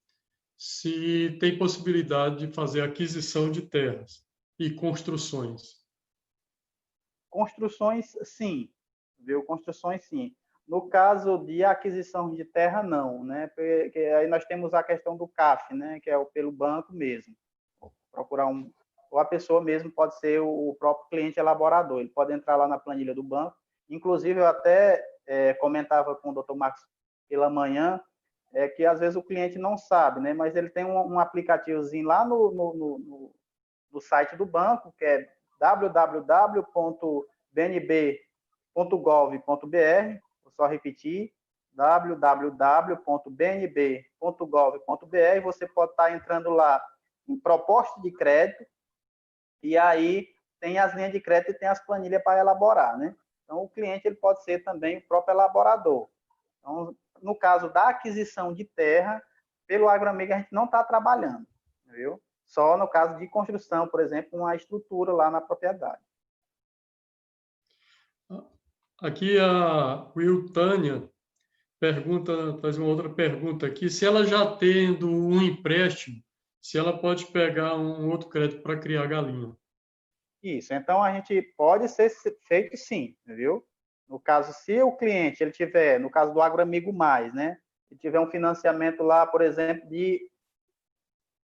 se tem possibilidade de fazer aquisição de terras e construções. Construções, sim. Viu? Construções, sim. No caso de aquisição de terra, não, né? Porque aí nós temos a questão do CAF, né? Que é pelo banco mesmo. Procurar ou a pessoa mesmo pode ser o próprio cliente elaborador. Ele pode entrar lá na planilha do banco. Inclusive, eu até comentava com o Dr. Marcos pela manhã, que às vezes o cliente não sabe, né? Mas ele tem um aplicativozinho lá no site do banco, que é www.bnb.gov.br. Vou só repetir, www.bnb.gov.br. Você pode estar entrando lá em proposta de crédito, e aí tem as linhas de crédito e tem as planilhas para elaborar, né? Então, o cliente ele pode ser também o próprio elaborador. Então, no caso da aquisição de terra, pelo AgroAmigo a gente não está trabalhando, viu? Só no caso de construção, por exemplo, uma estrutura lá na propriedade. Aqui a Will Tânia faz uma outra pergunta aqui. Se ela já tendo um empréstimo, se ela pode pegar um outro crédito para criar galinha. Isso, então a gente pode ser feito sim, viu? No caso, se o cliente ele tiver, no caso do AgroAmigo Mais, né? Se tiver um financiamento lá, por exemplo, de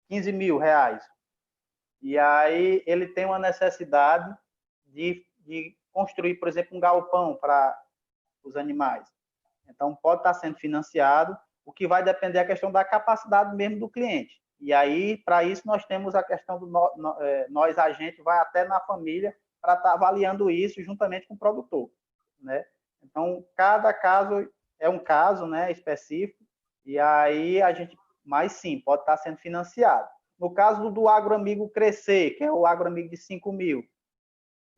R$15 mil, e aí ele tem uma necessidade de construir, por exemplo, um galpão para os animais. Então, pode estar sendo financiado, o que vai depender da questão da capacidade mesmo do cliente. E aí, para isso, nós temos a questão do nós, agente, vai até na família para estar avaliando isso juntamente com o produtor, né? Então, cada caso é um caso, né, específico, e aí a gente, mas sim, pode estar sendo financiado. No caso do AgroAmigo Crescer, que é o AgroAmigo de 5 mil,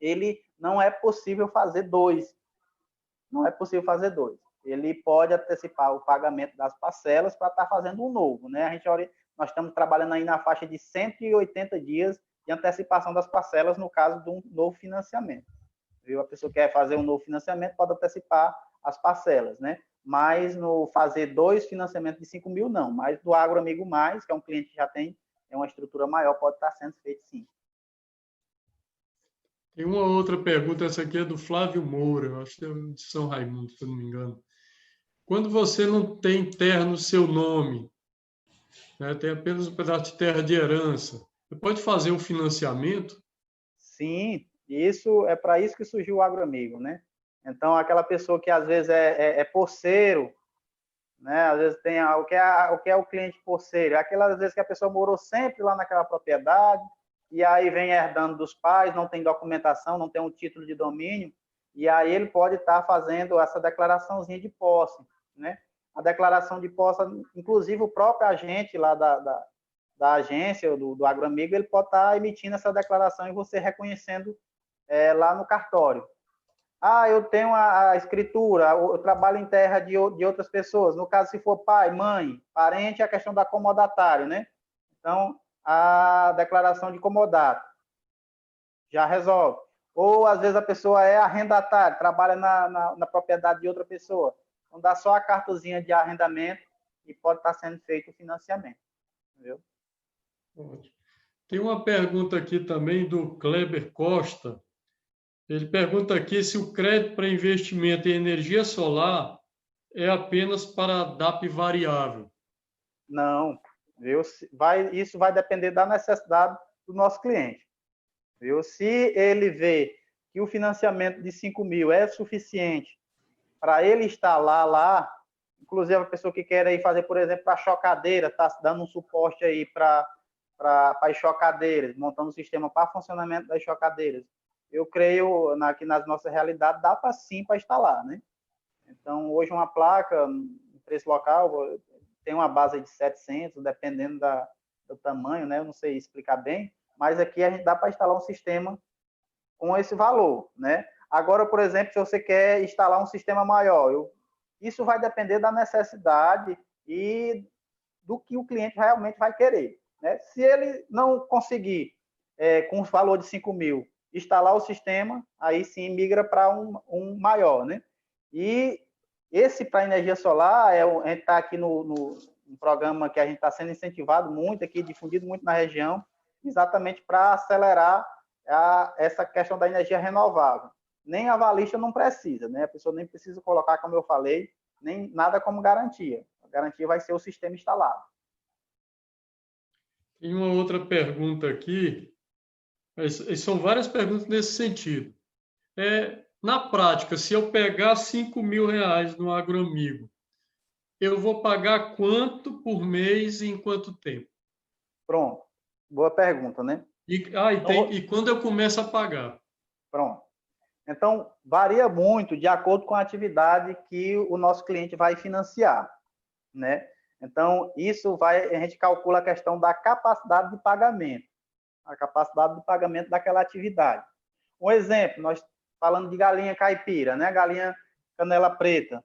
ele não é possível fazer dois. Não é possível fazer dois. Ele pode antecipar o pagamento das parcelas para estar fazendo um novo, né? Nós estamos trabalhando aí na faixa de 180 dias de antecipação das parcelas no caso de um novo financiamento. Viu? A pessoa quer fazer um novo financiamento, pode antecipar as parcelas, né? Mas no fazer dois financiamentos de 5 mil, não. Mas do AgroAmigo Mais, que é um cliente que já tem uma estrutura maior, pode estar sendo feito sim. Tem uma outra pergunta, essa aqui é do Flávio Moura, eu acho que é de São Raimundo, se eu não me engano. Quando você não tem terra no seu nome, né, tem apenas um pedaço de terra de herança, você pode fazer um financiamento? Sim, isso é para isso que surgiu o AgroAmigo, né? Então, aquela pessoa que às vezes é porceiro, né? Às vezes tem o que é o cliente porceiro, é aquelas vezes que a pessoa morou sempre lá naquela propriedade, e aí vem herdando dos pais, não tem documentação, não tem um título de domínio, e aí ele pode estar fazendo essa declaraçãozinha de posse, né? A declaração de posse, inclusive o próprio agente lá da agência, do AgroAmigo, ele pode estar emitindo essa declaração e você reconhecendo lá no cartório. Ah, eu tenho a escritura, eu trabalho em terra de outras pessoas. No caso, se for pai, mãe, parente, é a questão da comodatário, né? Então, a declaração de comodato já resolve. Ou, às vezes, a pessoa é arrendatário, trabalha na propriedade de outra pessoa. Então, dá só a cartazinha de arrendamento e pode estar sendo feito o financiamento. Entendeu? Ótimo. Tem uma pergunta aqui também do Kleber Costa. Ele pergunta aqui se o crédito para investimento em energia solar é apenas para DAP variável. Não, viu? Isso vai depender da necessidade do nosso cliente. Viu? Se ele vê que o financiamento de 5 mil é suficiente para ele instalar lá, inclusive a pessoa que quer aí fazer, por exemplo, para chocadeira, está dando um suporte aí para as chocadeiras, montando um sistema para funcionamento das chocadeiras. Eu creio que nas nossas realidades dá para sim para instalar, né? Então, hoje uma placa, no preço local, tem uma base de 700, dependendo do tamanho, né? Eu não sei explicar bem, mas aqui a gente dá para instalar um sistema com esse valor, né? Agora, por exemplo, se você quer instalar um sistema maior, isso vai depender da necessidade e do que o cliente realmente vai querer, né? Se ele não conseguir, com o valor de 5 mil, instalar o sistema, aí sim migra para um maior, né? E esse para energia solar, a gente está aqui no programa que a gente está sendo incentivado muito aqui, difundido muito na região, exatamente para acelerar essa questão da energia renovável. Nem a avalista não precisa, né? A pessoa nem precisa colocar, como eu falei, nem nada como garantia. A garantia vai ser o sistema instalado. Tem uma outra pergunta aqui, são várias perguntas nesse sentido. Na prática, se eu pegar R$5.000 no Agroamigo, eu vou pagar quanto por mês e em quanto tempo? Pronto. Boa pergunta, né? E quando eu começo a pagar? Pronto. Então, varia muito de acordo com a atividade que o nosso cliente vai financiar, né? Então, a gente calcula a questão da capacidade de pagamento, a capacidade de pagamento daquela atividade. Um exemplo, nós falando de galinha caipira, né? Galinha canela preta.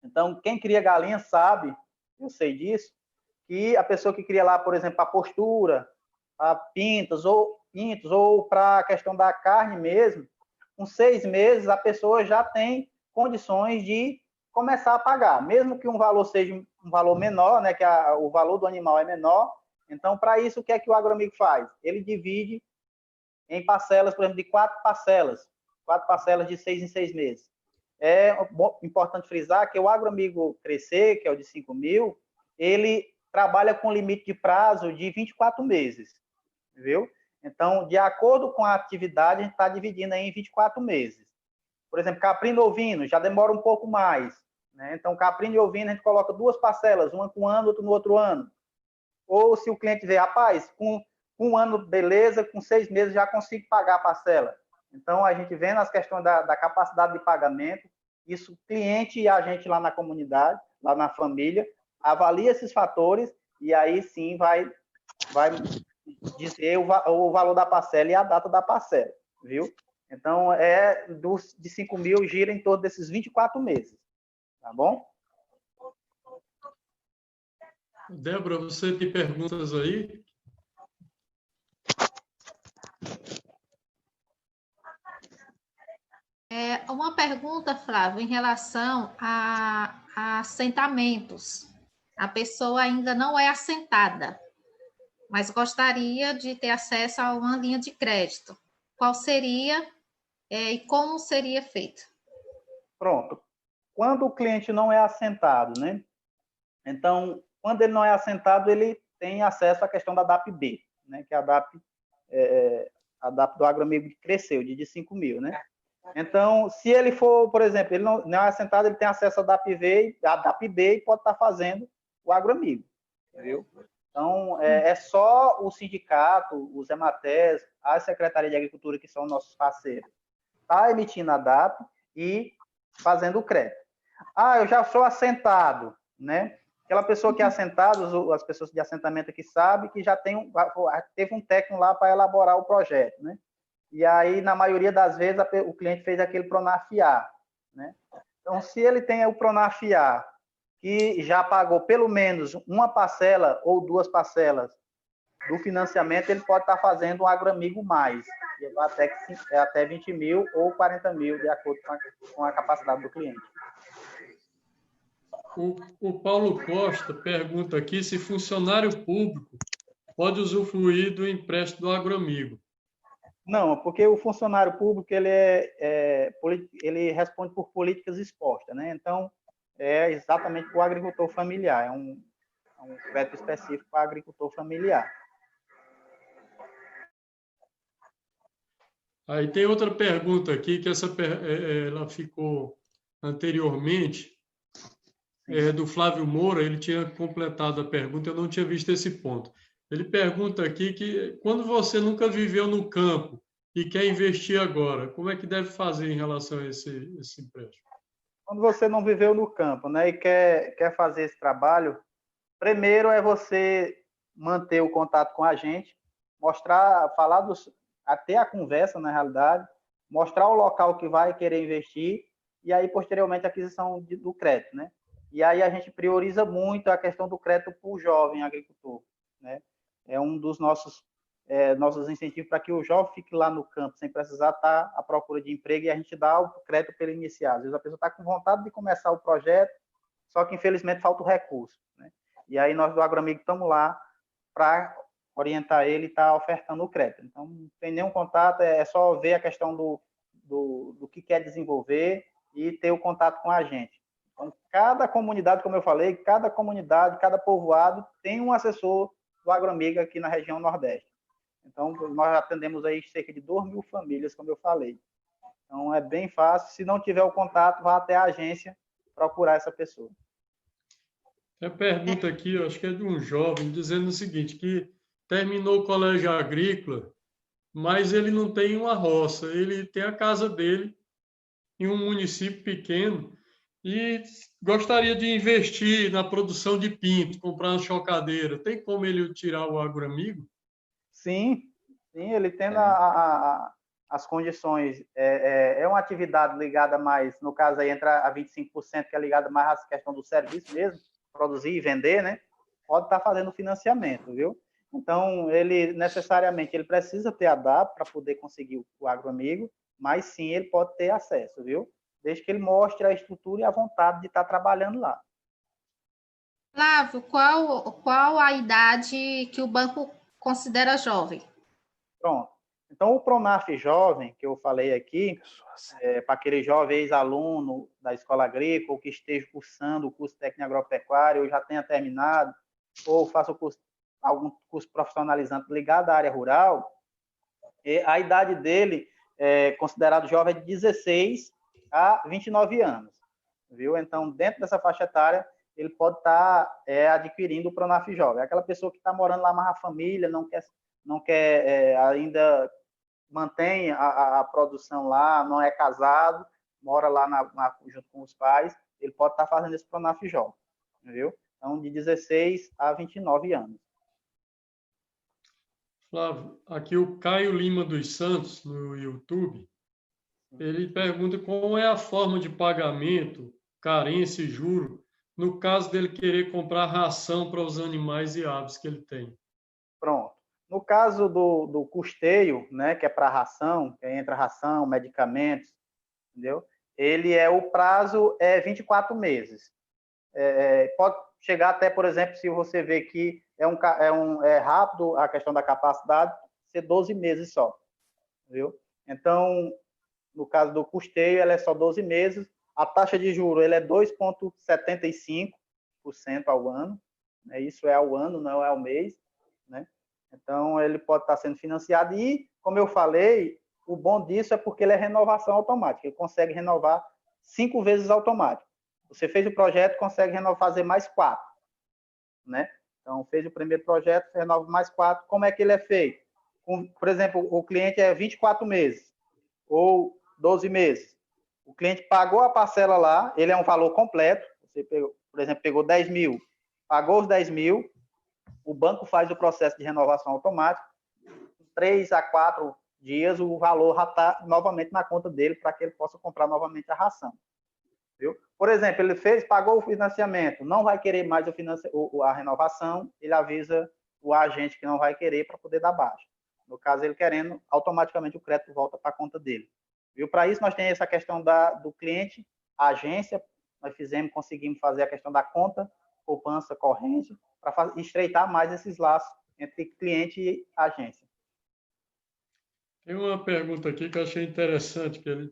Então, quem cria galinha sabe, eu sei disso, que a pessoa que cria lá, por exemplo, a postura, a pintos ou para a questão da carne mesmo, com 6 meses a pessoa já tem condições de começar a pagar, mesmo que um valor seja um valor menor, né, que o valor do animal é menor. Então, para isso, o que é que o Agroamigo faz? Ele divide em parcelas, por exemplo, de 4 parcelas de 6 em 6 meses. É importante frisar que o Agroamigo Crescer, que é o de 5 mil, ele trabalha com limite de prazo de 24 meses, viu? Então, de acordo com a atividade, a gente está dividindo aí em 24 meses. Por exemplo, caprino e ovino já demora um pouco mais, né? Então, caprino e ovino a gente coloca 2 parcelas, uma com um ano, outra no outro ano. Ou se o cliente vê, rapaz, com um ano, beleza, com 6 meses já consigo pagar a parcela. Então, a gente vê nas questões da capacidade de pagamento, isso o cliente e a gente lá na comunidade, lá na família, avalia esses fatores e aí sim vai dizer o valor da parcela e a data da parcela, viu? Então, de 5 mil gira em torno desses 24 meses, tá bom? Débora, você tem perguntas aí? Uma pergunta, Flávio, em relação a assentamentos. A pessoa ainda não é assentada, mas gostaria de ter acesso a uma linha de crédito. Qual seria e como seria feito? Pronto. Quando o cliente não é assentado, né? Então, quando ele não é assentado, ele tem acesso à questão da DAP-B, né? Que é a DAP do Agroamigo que cresceu, de 5 mil, né? Então, se ele for, por exemplo, ele não é assentado, ele tem acesso à DAP-B e pode estar fazendo o Agroamigo, viu? Então, é só o sindicato, os EMATES, a Secretaria de Agricultura, que são nossos parceiros, está emitindo a DAP e fazendo o crédito. Eu já sou assentado, né? Aquela pessoa que é assentada, as pessoas de assentamento aqui sabem que já teve um técnico lá para elaborar o projeto, né? E aí, na maioria das vezes, o cliente fez aquele Pronafiar, né? Então, se ele tem o Pronafiar, que já pagou pelo menos uma parcela ou 2 parcelas do financiamento, ele pode estar fazendo um Agroamigo mais, até 20 mil ou 40 mil, de acordo com a capacidade do cliente. O Paulo Costa pergunta aqui se funcionário público pode usufruir do empréstimo do Agroamigo. Não, porque o funcionário público ele responde por políticas expostas, né? Então, é exatamente para o agricultor familiar, é um crédito específico para agricultor familiar. Aí tem outra pergunta aqui, que ela ficou anteriormente, do Flávio Moura, ele tinha completado a pergunta, eu não tinha visto esse ponto. Ele pergunta aqui que quando você nunca viveu no campo e quer investir agora, como é que deve fazer em relação a esse empréstimo? Quando você não viveu no campo, né, e quer fazer esse trabalho, primeiro é você manter o contato com a gente, mostrar, até a conversa, na realidade, mostrar o local que vai querer investir e aí, posteriormente, a aquisição do crédito, né? E aí a gente prioriza muito a questão do crédito para o jovem agricultor, né? É um dos nossos incentivos para que o jovem fique lá no campo, sem precisar estar à procura de emprego, e a gente dá o crédito para ele iniciar. Às vezes a pessoa está com vontade de começar o projeto, só que, infelizmente, falta o recurso, né? E aí nós do AgroAmigo estamos lá para orientar ele e estar ofertando o crédito. Então, não tem nenhum contato, é só ver a questão do que quer desenvolver e ter o contato com a gente. Então, cada comunidade, como eu falei, cada comunidade, cada povoado tem um assessor do AgroAmigo aqui na região Nordeste. Então, nós atendemos aí cerca de 2.000 famílias, como eu falei. Então, é bem fácil. Se não tiver o contato, vá até a agência procurar essa pessoa. A pergunta aqui, eu acho que é de um jovem, dizendo o seguinte, que terminou o colégio agrícola, mas ele não tem uma roça, ele tem a casa dele em um município pequeno e gostaria de investir na produção de pinto, comprar uma chocadeira. Tem como ele tirar o AgroAmigo? Sim, ele tendo as condições. É uma atividade ligada mais, no caso aí entra a 25%, que é ligada mais à questão do serviço mesmo, produzir e vender, né? Pode estar fazendo financiamento, viu? Então, ele necessariamente ele precisa ter a DAP para poder conseguir o AgroAmigo, mas sim, ele pode ter acesso, viu? Desde que ele mostre a estrutura e a vontade de estar trabalhando lá. Flávio, qual a idade que o banco considera jovem? Pronto. Então, o Pronaf Jovem, que eu falei aqui, para aquele jovem ex-aluno da escola agrícola, que esteja cursando o curso técnico agropecuário, ou já tenha terminado, ou faça algum curso profissionalizante ligado à área rural, a idade dele, considerado jovem, é de 16 a 29 anos. Viu? Então, dentro dessa faixa etária, ele pode estar adquirindo o Pronaf Jovem. É aquela pessoa que está morando lá mais a família, não quer ainda mantém a produção lá, não é casado, mora lá junto com os pais, ele pode estar fazendo esse Pronaf Jovem, viu? Então, de 16 a 29 anos. Flávio, aqui o Caio Lima dos Santos, no YouTube, ele pergunta qual é a forma de pagamento, carência e juro, no caso dele querer comprar ração para os animais e aves que ele tem. Pronto. No caso do custeio, né, que é para ração, que entra ração, medicamentos, entendeu? O prazo é 24 meses. Pode chegar até, por exemplo, se você vê que é rápido a questão da capacidade, ser 12 meses só, viu? Então, no caso do custeio, ela é só 12 meses. A taxa de juros é 2,75% ao ano. Né? Isso é ao ano, não é ao mês, né? Então, ele pode estar sendo financiado. E, como eu falei, o bom disso é porque ele é renovação automática. Ele consegue renovar 5 vezes automático. Você fez o projeto, consegue fazer mais 4. Né? Então, fez o primeiro projeto, renova mais 4. Como é que ele é feito? Por exemplo, o cliente é 24 meses ou 12 meses. O cliente pagou a parcela lá, ele é um valor completo. Você, por exemplo, pegou 10 mil, pagou os 10 mil, o banco faz o processo de renovação automática, 3 a 4 dias o valor já está novamente na conta dele para que ele possa comprar novamente a ração. Viu? Por exemplo, ele pagou o financiamento, não vai querer mais a renovação, ele avisa o agente que não vai querer para poder dar baixa. No caso, ele querendo, automaticamente o crédito volta para a conta dele. Viu? Para isso, nós temos essa questão do cliente, a agência, nós conseguimos fazer a questão da conta, poupança corrente, para estreitar mais esses laços entre cliente e agência. Tem uma pergunta aqui que eu achei interessante, que a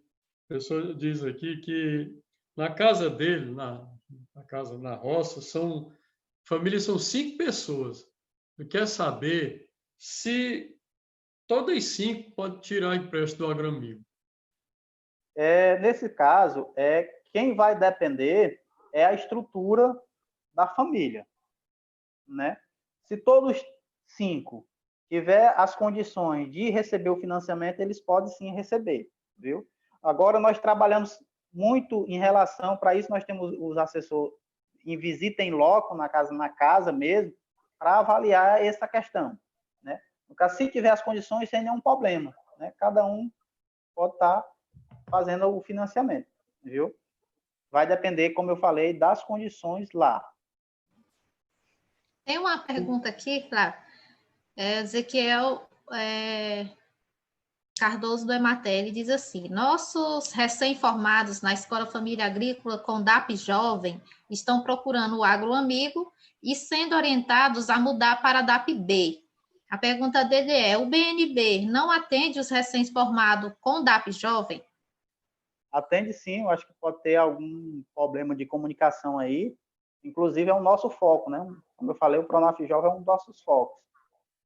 pessoa diz aqui que na casa dele, na casa na roça, famílias são 5 pessoas. Ele quer saber se todas 5 podem tirar empréstimo do AgroAmigo. Nesse caso, quem vai depender é a estrutura da família, né? Se todos 5 tiver as condições de receber o financiamento, eles podem sim receber, viu? Agora, nós trabalhamos muito em relação, para isso nós temos os assessores em visita em loco, na casa mesmo, para avaliar essa questão, né? No caso, se tiver as condições, sem nenhum problema, né? Cada um pode estar fazendo o financiamento, viu? Vai depender, como eu falei, das condições lá. Tem uma pergunta aqui, Flávio. Ezequiel Cardoso do Emater, ele diz assim: nossos recém-formados na Escola Família Agrícola com DAP Jovem estão procurando o agroamigo e sendo orientados a mudar para DAP B. A pergunta dele é: o BNB não atende os recém-formados com DAP Jovem? Atende sim, eu acho que pode ter algum problema de comunicação aí. Inclusive, é o nosso foco, né? Como eu falei, o Pronaf Jovem é um dos nossos focos,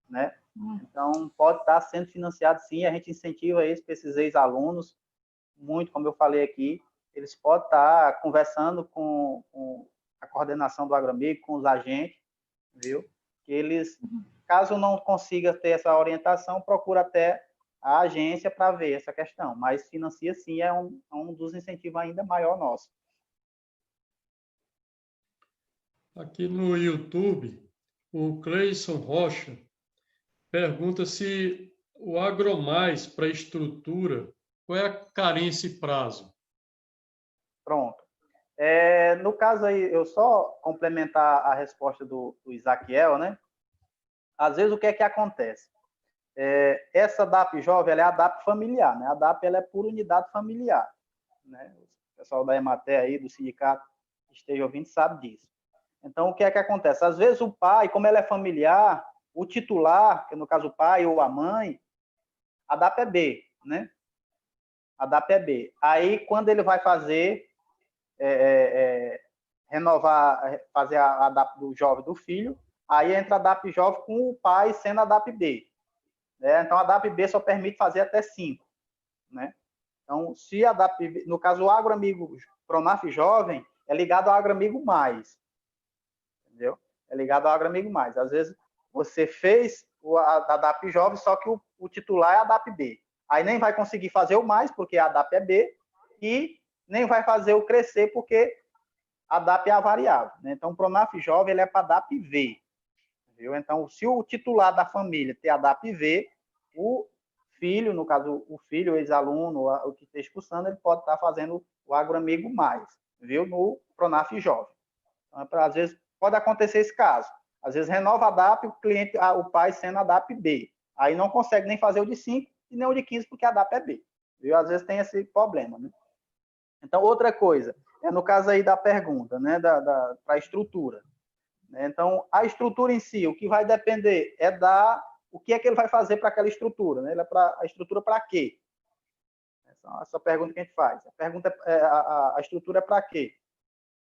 né? Então, pode estar sendo financiado sim, a gente incentiva esses ex-alunos, muito, como eu falei aqui, eles podem estar conversando com a coordenação do Agroamigo, com os agentes, viu? Que eles, caso não consiga ter essa orientação, procura até a agência para ver essa questão, mas financia sim, é um dos incentivos ainda maior nosso. Aqui no YouTube, o Cleison Rocha pergunta se o Agromais para estrutura, qual é a carência e prazo? Pronto. No caso aí, eu só complementar a resposta do Isaquiel, né? Às vezes, o que é que acontece? Essa DAP jovem, ela é a DAP familiar, né? A DAP, ela é por unidade familiar, né? O pessoal da Emater aí, do sindicato, que esteja ouvindo, sabe disso. Então, o que é que acontece? Às vezes, o pai, como ela é familiar, o titular, que no caso o pai ou a mãe, a DAP é B, né? A DAP é B. Aí, quando ele vai fazer, renovar, fazer a DAP do jovem do filho, aí entra a DAP jovem com o pai sendo a DAP B. Né? Então, a DAP B só permite fazer até 5. Né? Então, se a DAP B, no caso, o Agroamigo Pronaf Jovem é ligado ao Agroamigo Mais. Entendeu? É ligado ao Agroamigo Mais. Às vezes, você fez a DAP Jovem, só que o titular é a DAP B. Aí nem vai conseguir fazer o mais, porque a DAP é B, e nem vai fazer o crescer, porque a DAP é a variável. Né? Então, o Pronaf Jovem ele é para a DAP V. Viu? Então, se o titular da família tem a DAP V, o filho, no caso, o filho, o ex-aluno, o que esteja cursando, ele pode estar fazendo o Agroamigo Mais, viu? No Pronaf Jovem. Então, às vezes, pode acontecer esse caso. Às vezes, renova a DAP, o cliente, o pai sendo a DAP B. Aí não consegue nem fazer o de 5 e nem o de 15, porque a DAP é B. Viu? Às vezes tem esse problema, né? Então, outra coisa, no caso aí da pergunta, né, para a estrutura. Então, a estrutura em si, o que vai depender é o que é que ele vai fazer para aquela estrutura. Né? A estrutura para quê? Essa pergunta que a gente faz. A estrutura é para quê?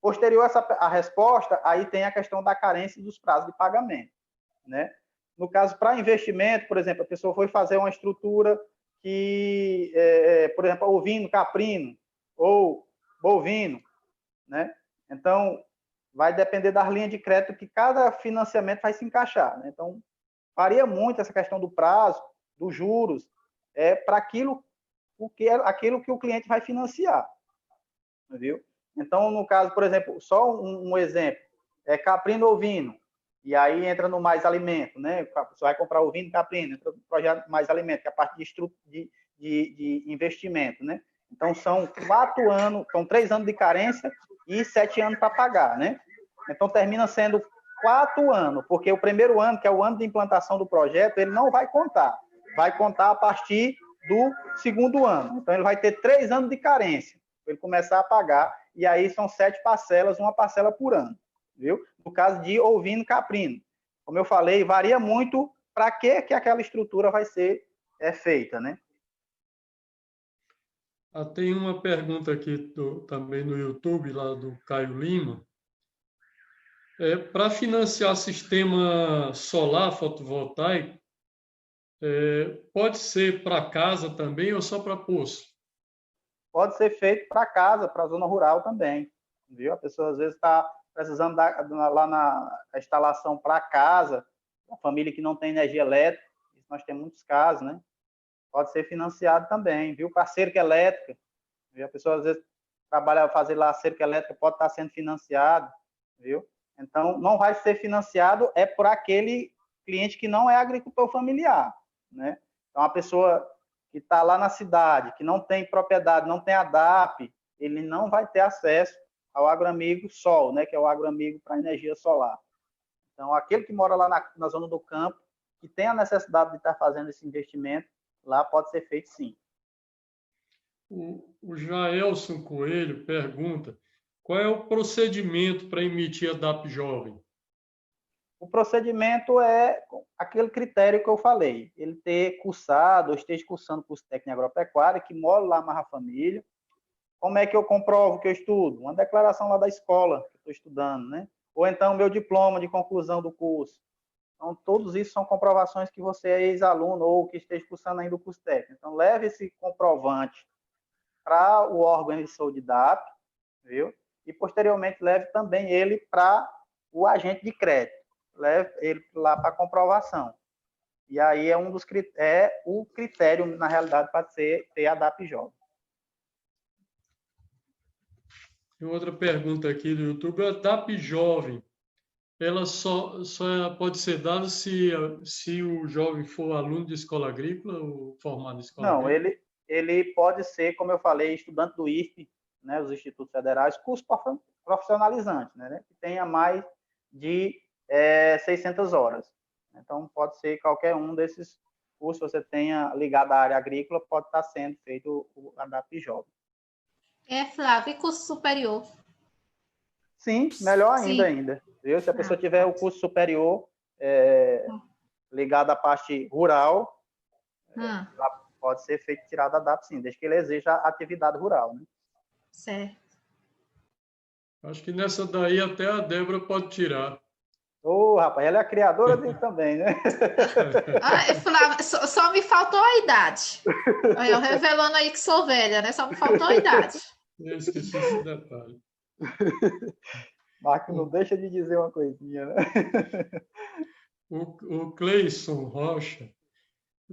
Posterior a resposta, aí tem a questão da carência dos prazos de pagamento. Né? No caso, para investimento, por exemplo, a pessoa foi fazer uma estrutura que, por exemplo, ovino, caprino, ou bovino, né? Então, vai depender das linhas de crédito que cada financiamento vai se encaixar, né? Então, varia muito essa questão do prazo, dos juros, para aquilo que o cliente vai financiar, viu? Então, no caso, por exemplo, só um exemplo, caprino ovino, e aí entra no Mais Alimento, né? Você vai comprar ovino, caprino, entra no projeto Mais Alimento, que é a parte de investimento, né? Então, são 4 anos, são 3 anos de carência e 7 anos para pagar, né? Então, termina sendo 4 anos, porque o primeiro ano, que é o ano de implantação do projeto, ele não vai contar. Vai contar a partir do segundo ano. Então, ele vai ter 3 anos de carência, para ele começar a pagar, e aí são 7 parcelas, uma parcela por ano, viu? No caso de ovino caprino. Como eu falei, varia muito para que aquela estrutura vai ser feita, né? Tem uma pergunta aqui também no YouTube, lá do Caio Lima. Para financiar sistema solar fotovoltaico, pode ser para casa também ou só para poço? Pode ser feito para casa, para a zona rural também. viu? A pessoa às vezes está precisando lá na instalação para casa, a família que não tem energia elétrica, isso nós temos muitos casos, né? Pode ser financiado também, viu? Para cerca elétrica, viu? A pessoa às vezes trabalha fazer lá a cerca elétrica, pode estar sendo financiado, viu? Então, não vai ser financiado é por aquele cliente que não é agricultor familiar, né? Então, a pessoa que está lá na cidade, que não tem propriedade, não tem ADAP, ele não vai ter acesso ao Agroamigo Sol, né? Que é o Agroamigo para energia solar. Então, aquele que mora lá na zona do campo, que tem a necessidade de estar fazendo esse investimento, lá pode ser feito sim. O Jaelson Coelho pergunta: qual é o procedimento para emitir a DAP Jovem? O procedimento é aquele critério que eu falei, ele ter cursado, ou esteja cursando curso técnico em agropecuária, que mora lá na Marra Família. Como é que eu comprovo que eu estudo? Uma declaração lá da escola que eu estou estudando, né? Ou então meu diploma de conclusão do curso. Então, todos isso são comprovações que você é ex-aluno ou que esteja cursando ainda o curso técnico. Então, leve esse comprovante para o órgão emissor de DAP, viu? E, posteriormente, leve também ele para o agente de crédito. Leve ele lá para comprovação. E aí é o critério, na realidade, para ter a DAP jovem. Tem outra pergunta aqui do YouTube. A DAP Jovem, ela só pode ser dada se o jovem for aluno de escola agrícola ou formado em escola Não, agrícola? ele pode ser, como eu falei, estudante do IFE, né, os institutos federais, curso profissionalizante, né, que tenha mais de 600 horas. Então, pode ser qualquer um desses cursos que você tenha ligado à área agrícola, pode estar sendo feito o ADAP Jovem. Flávio, e curso superior? Sim, melhor Sim. ainda. Viu? Se a pessoa tiver o curso superior ligado à parte rural, pode ser feito tirar da DAP, sim, desde que ele exija a atividade rural, né? Certo. Acho que nessa daí até a Débora pode tirar. Rapaz, ela é a criadora dele também, né? Flávio, só me faltou a idade. Eu revelando aí que sou velha, né? Só me faltou a idade. Eu esqueci esse detalhe. Marco não deixa de dizer uma coisinha, né? O Cleison Rocha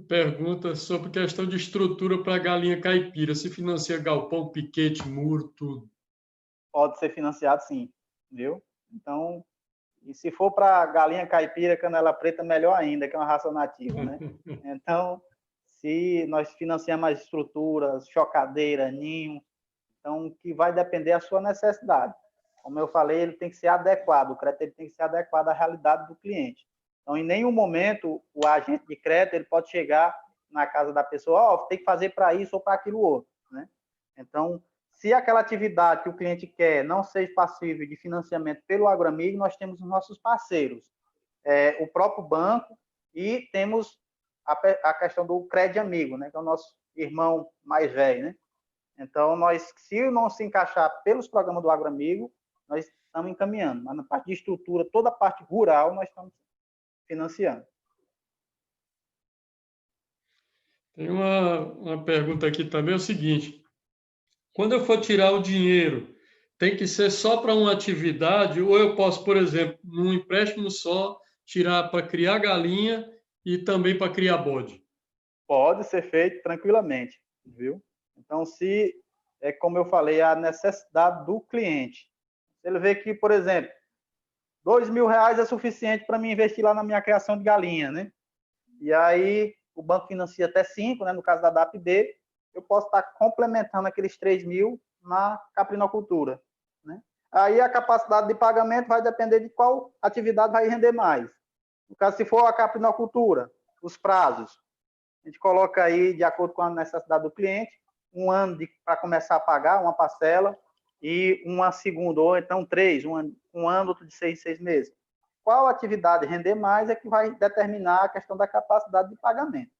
pergunta sobre questão de estrutura para galinha caipira. Se financia galpão, piquete, muro, tudo. Pode ser financiado, sim, viu? Então, e se for para galinha caipira, canela preta, melhor ainda, que é uma raça nativa, né? Então, se nós financiamos as estruturas, chocadeira, ninho, então, que vai depender da sua necessidade. Como eu falei, ele tem que ser adequado, o crédito ele tem que ser adequado à realidade do cliente. Então, em nenhum momento, o agente de crédito ele pode chegar na casa da pessoa, tem que fazer para isso ou para aquilo outro, né? Então, se aquela atividade que o cliente quer não seja passível de financiamento pelo Agroamigo, nós temos os nossos parceiros, o próprio banco, e temos a questão do Crédito Amigo, né, que é o nosso irmão mais velho, né? Então, se não se encaixar pelos programas do Agroamigo, nós estamos encaminhando. Mas na parte de estrutura, toda a parte rural, nós estamos financiando. Tem uma pergunta aqui também, é o seguinte: quando eu for tirar o dinheiro, tem que ser só para uma atividade, ou eu posso, por exemplo, num empréstimo só, tirar para criar galinha e também para criar bode? Pode ser feito tranquilamente, viu? Então, como eu falei, a necessidade do cliente. Se ele vê que, por exemplo, R$2.000 é suficiente para mim investir lá na minha criação de galinha, né? E aí o banco financia até 5, né? No caso da DAP-B, eu posso estar complementando aqueles 3.000 na caprinocultura, né? Aí a capacidade de pagamento vai depender de qual atividade vai render mais. No caso, se for a caprinocultura, os prazos, a gente coloca aí, de acordo com a necessidade do cliente, 1 ano para começar a pagar uma parcela e uma segunda, ou então 3, um ano, outro de 6 meses. Qual atividade render mais é que vai determinar a questão da capacidade de pagamento.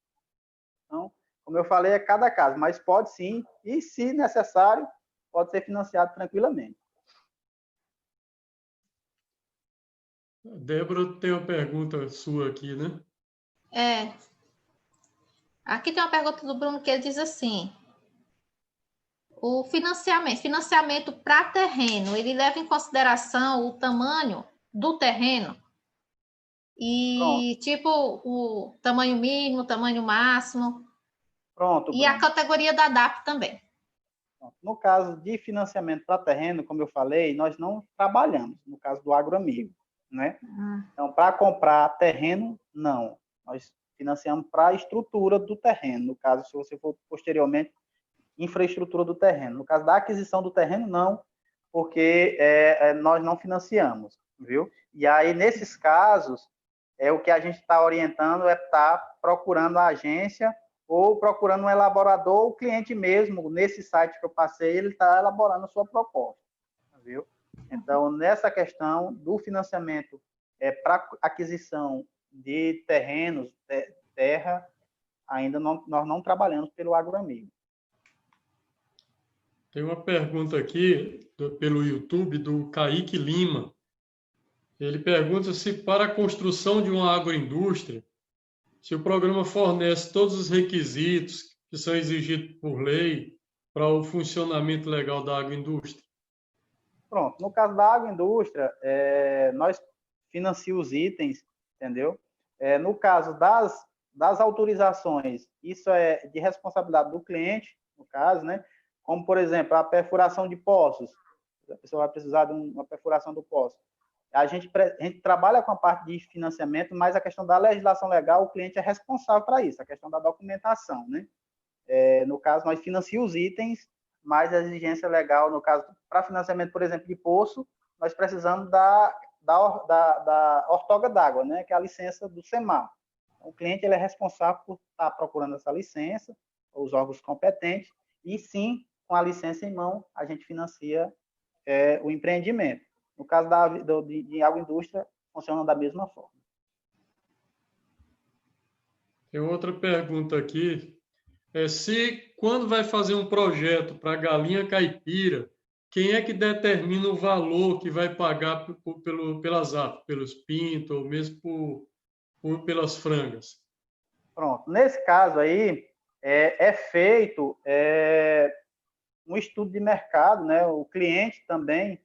Então, como eu falei, é cada caso, mas pode sim, e se necessário, pode ser financiado tranquilamente. Débora, tem uma pergunta sua aqui, né? Aqui tem uma pergunta do Bruno que ele diz assim: o financiamento para terreno, ele leva em consideração o tamanho do terreno e, tipo, o tamanho mínimo, tamanho máximo. Pronto, e a categoria da DAP também. No caso de financiamento para terreno, como eu falei, nós não trabalhamos, no caso do agroamigo, né? Então, para comprar terreno, não. Nós financiamos para a estrutura do terreno, no caso, se você for posteriormente, infraestrutura do terreno. No caso da aquisição do terreno, não, porque nós não financiamos, viu? E aí, nesses casos, o que a gente está orientando é estar procurando a agência ou procurando um elaborador, o cliente mesmo, nesse site que eu passei, ele está elaborando a sua proposta, viu? Então, nessa questão do financiamento para aquisição de terrenos, terra, ainda nós não trabalhamos pelo agroamigo. Tem uma pergunta aqui pelo YouTube do Kaique Lima. Ele pergunta se para a construção de uma agroindústria, se o programa fornece todos os requisitos que são exigidos por lei para o funcionamento legal da agroindústria. Pronto, no caso da agroindústria, nós financiamos os itens, entendeu? No caso das autorizações, isso é de responsabilidade do cliente, no caso, né? Como, por exemplo, a perfuração de poços. A pessoa vai precisar de uma perfuração do poço. A gente trabalha com a parte de financiamento, mas a questão da legislação legal, o cliente é responsável para isso, a questão da documentação, né? No caso, nós financiamos os itens, mas a exigência legal, no caso, para financiamento, por exemplo, de poço, nós precisamos da ortoga d'água, né? Que é a licença do SEMAR. O cliente ele é responsável por estar procurando essa licença, os órgãos competentes, e sim, com a licença em mão, a gente financia o empreendimento. No caso de agroindústria, funciona da mesma forma. Tem outra pergunta aqui. Quando vai fazer um projeto para galinha caipira, quem é que determina o valor que vai pagar pelas aves, pelos pintos, ou mesmo pelas frangas? Pronto. Nesse caso aí, é feito um estudo de mercado, né? O cliente também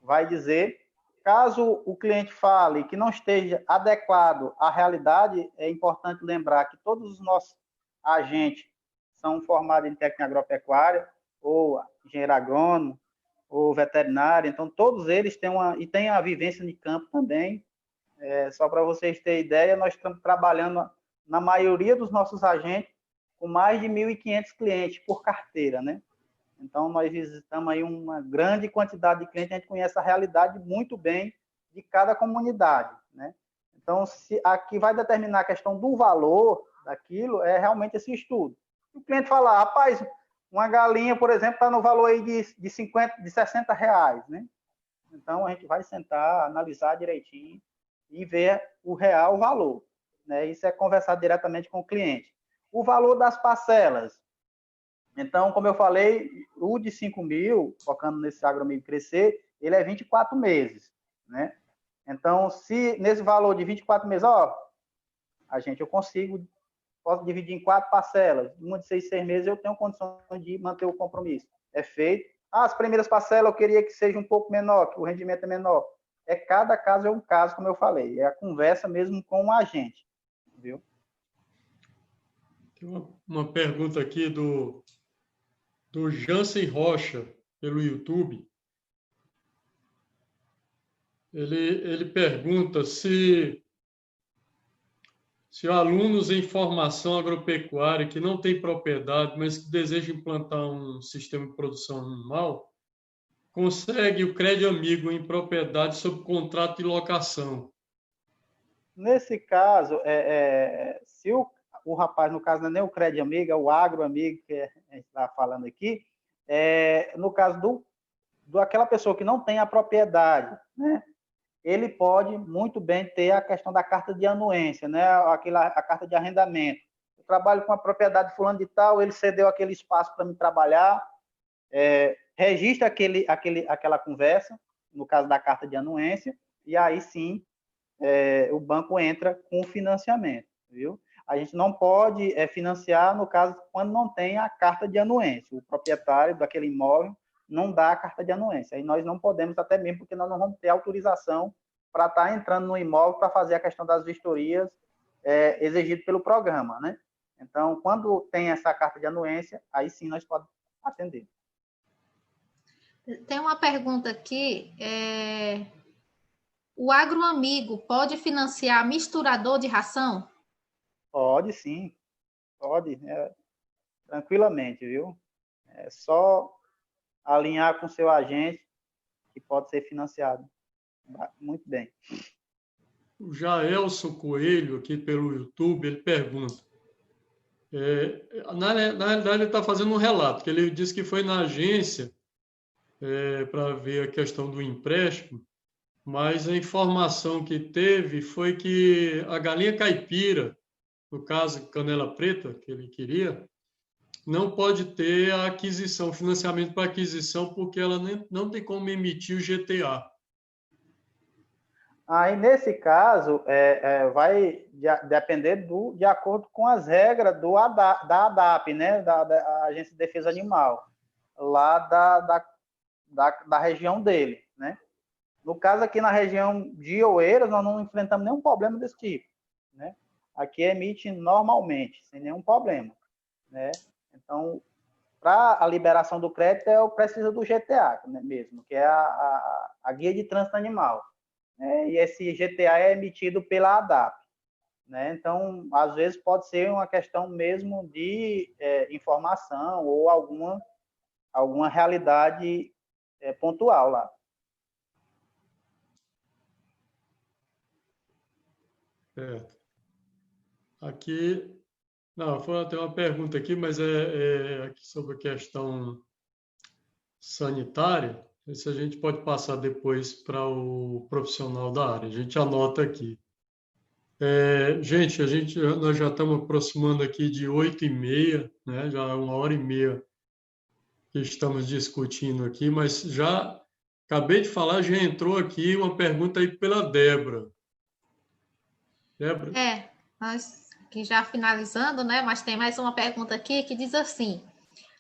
vai dizer, caso o cliente fale que não esteja adequado à realidade, é importante lembrar que todos os nossos agentes são formados em técnica agropecuária, ou engenheiro agrônomo, ou veterinário, então todos eles têm a vivência de campo também. Só para vocês terem ideia, nós estamos trabalhando, na maioria dos nossos agentes, com mais de 1.500 clientes por carteira, né? Então, nós visitamos aí uma grande quantidade de clientes, a gente conhece a realidade muito bem de cada comunidade, né? Então, aqui vai determinar a questão do valor daquilo, é realmente esse estudo. O cliente fala, rapaz, uma galinha, por exemplo, está no valor aí de 60 reais, né? Então, a gente vai sentar, analisar direitinho e ver o real valor, né? Isso é conversar diretamente com o cliente. O valor das parcelas. Então, como eu falei, o de 5 mil, focando nesse agroamigo crescer, ele é 24 meses, né? Então, se nesse valor de 24 meses, eu posso dividir em 4 parcelas, uma de 6 meses, eu tenho condições de manter o compromisso. É feito. As primeiras parcelas eu queria que seja um pouco menor, que o rendimento é menor. Cada caso é um caso, como eu falei. É a conversa mesmo com o agente, viu? Tem uma pergunta aqui do Jansen Rocha, pelo YouTube. Ele pergunta se alunos em formação agropecuária que não têm propriedade, mas que desejam implantar um sistema de produção animal, consegue o crédito amigo em propriedade sob contrato de locação. Nesse caso, se o rapaz, no caso, não é nem o crédito amigo, é o agroamigo que a gente está falando aqui, no caso daquela pessoa que não tem a propriedade, né? Ele pode muito bem ter a questão da carta de anuência, né? A carta de arrendamento. Eu trabalho com a propriedade fulano de tal, ele cedeu aquele espaço para me trabalhar, registra aquela conversa, no caso da carta de anuência, e aí sim o banco entra com o financiamento, viu? a gente não pode financiar, no caso, quando não tem a carta de anuência. O proprietário daquele imóvel não dá a carta de anuência. Aí nós não podemos, até mesmo porque nós não vamos ter autorização para estar entrando no imóvel para fazer a questão das vistorias exigido pelo programa, né? Então, quando tem essa carta de anuência, aí sim nós podemos atender. Tem uma pergunta aqui. O agroamigo pode financiar misturador de ração? Pode sim, pode, tranquilamente, viu? É só alinhar com o seu agente que pode ser financiado. Muito bem. O Jaelson Coelho, aqui pelo YouTube, ele pergunta. Na realidade, ele está fazendo um relato, que ele disse que foi na agência para ver a questão do empréstimo, mas a informação que teve foi que a galinha caipira, no caso Canela Preta, que ele queria, não pode ter a aquisição, financiamento para aquisição, porque ela não tem como emitir o GTA. Aí, nesse caso, vai depender de acordo com as regras da ADAP, né? Da Agência de Defesa Animal, lá da região dele, né? No caso, aqui na região de Oeiras, nós não enfrentamos nenhum problema desse tipo, né? Aqui emite normalmente, sem nenhum problema, né? Então, para a liberação do crédito, precisa do GTA, né, mesmo, que é a Guia de Trânsito Animal. E esse GTA é emitido pela ADAP, né? Então, às vezes pode ser uma questão mesmo de informação ou alguma realidade pontual lá. Certo. Aqui, tem uma pergunta aqui, mas aqui sobre a questão sanitária. Se a gente pode passar depois para o profissional da área. A gente anota aqui. Gente, nós já estamos aproximando aqui de 8h30, né? Já é 1h30 que estamos discutindo aqui, mas já acabei de falar, já entrou aqui uma pergunta aí pela Débora. Débora? Nós aqui já finalizando, né? Mas tem mais uma pergunta aqui que diz assim: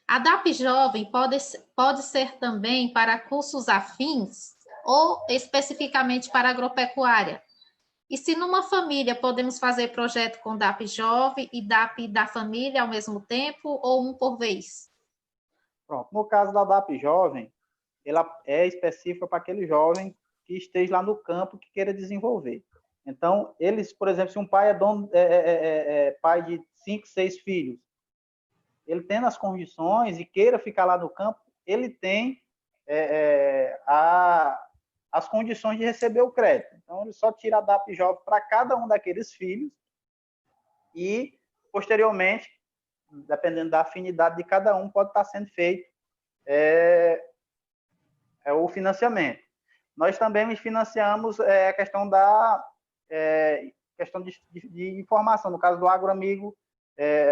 a DAP Jovem pode ser também para cursos afins ou especificamente para agropecuária? E se numa família podemos fazer projeto com DAP Jovem e DAP da família ao mesmo tempo ou um por vez? Pronto. No caso da DAP Jovem, ela é específica para aquele jovem que esteja lá no campo que queira desenvolver. Então, eles, por exemplo, se um pai pai de 5, 6 filhos, ele tendo as condições e queira ficar lá no campo, ele tem as condições de receber o crédito. Então, ele só tira a DAP Jovem para cada um daqueles filhos e, posteriormente, dependendo da afinidade de cada um, pode estar sendo feito o financiamento. Nós também financiamos a questão questão de informação, no caso do Agroamigo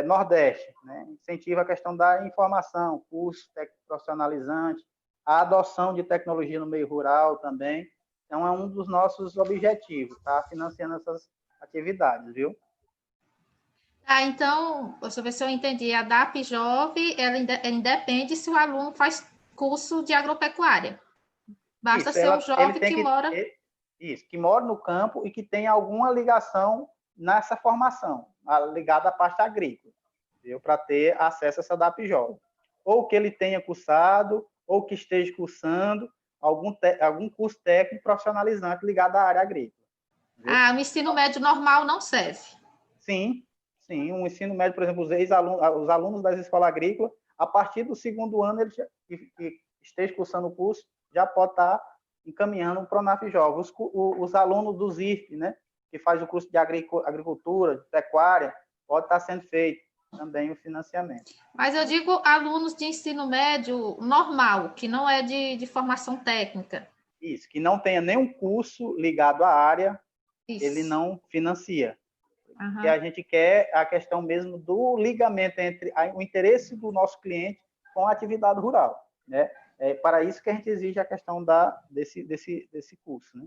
Nordeste, né? Incentiva a questão da informação, curso profissionalizante, a adoção de tecnologia no meio rural também. Então, é um dos nossos objetivos, tá? Financiando essas atividades, viu? Então, deixa eu ver se eu entendi. A DAP Jovem, ela independe se o aluno faz curso de agropecuária. Basta ser um jovem que mora... Isso, que mora no campo e que tem alguma ligação nessa formação, ligada à parte agrícola, para ter acesso a essa DAP Jovem. Ou que ele tenha cursado, ou que esteja cursando algum curso técnico profissionalizante ligado à área agrícola. Viu? O ensino médio normal não serve? Sim, o ensino médio, por exemplo, os alunos das escolas agrícolas, a partir do 2º ano, ele que esteja cursando o curso, já pode estar encaminhando para o Pronaf Jovem. Os alunos do ZIF, né, que faz o curso de agricultura, de pecuária, pode estar sendo feito também o financiamento. Mas eu digo alunos de ensino médio normal, que não é de formação técnica. Isso, que não tenha nenhum curso ligado à área, Isso. Ele não financia. Uhum. Porque a gente quer a questão mesmo do ligamento entre o interesse do nosso cliente com a atividade rural, né? É para isso que a gente exige a questão desse curso, né?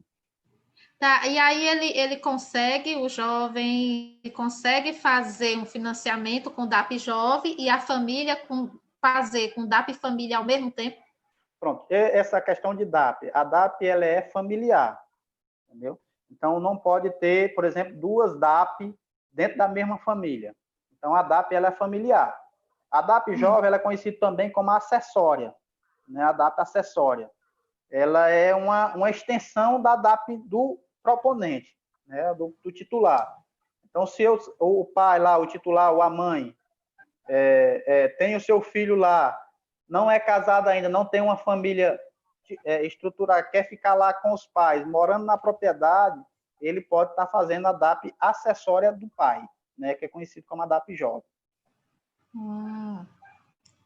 Tá, e aí ele consegue, o jovem consegue fazer um financiamento com o DAP Jovem e a família fazer com o DAP Família ao mesmo tempo? Pronto, essa questão de DAP. A DAP ela é familiar, entendeu? Então, não pode ter, por exemplo, duas DAP dentro da mesma família. Então, a DAP ela é familiar. A DAP Jovem ela é conhecida também como acessória, né? A DAP acessória. Ela é uma extensão da DAP do proponente, né? do titular. Então, se o pai lá, o titular ou a mãe, tem o seu filho lá, não é casado ainda, não tem uma família estruturada, quer ficar lá com os pais, morando na propriedade, ele pode estar fazendo a DAP acessória do pai, né? Que é conhecido como a DAP Jovem.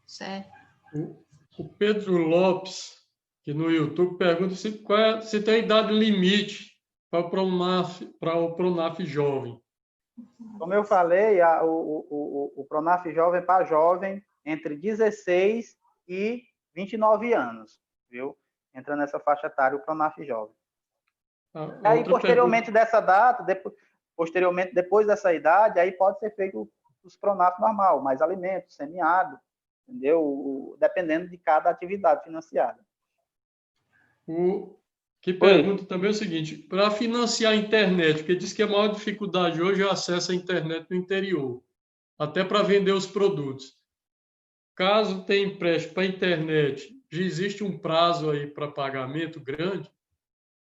Certo. O Pedro Lopes, que no YouTube, pergunta se tem idade limite para o Pronaf Jovem. Como eu falei, o Pronaf Jovem para jovem entre 16 e 29 anos, viu? Entra nessa faixa etária o Pronaf Jovem. Aí, posteriormente dessa data, depois dessa idade, aí pode ser feito os Pronaf normal, mais alimentos, semiárido, entendeu? Dependendo de cada atividade financiada. Que pergunta também é o seguinte, para financiar a internet, porque diz que a maior dificuldade hoje é o acesso à internet no interior, até para vender os produtos. Caso tenha empréstimo para a internet, já existe um prazo aí para pagamento grande?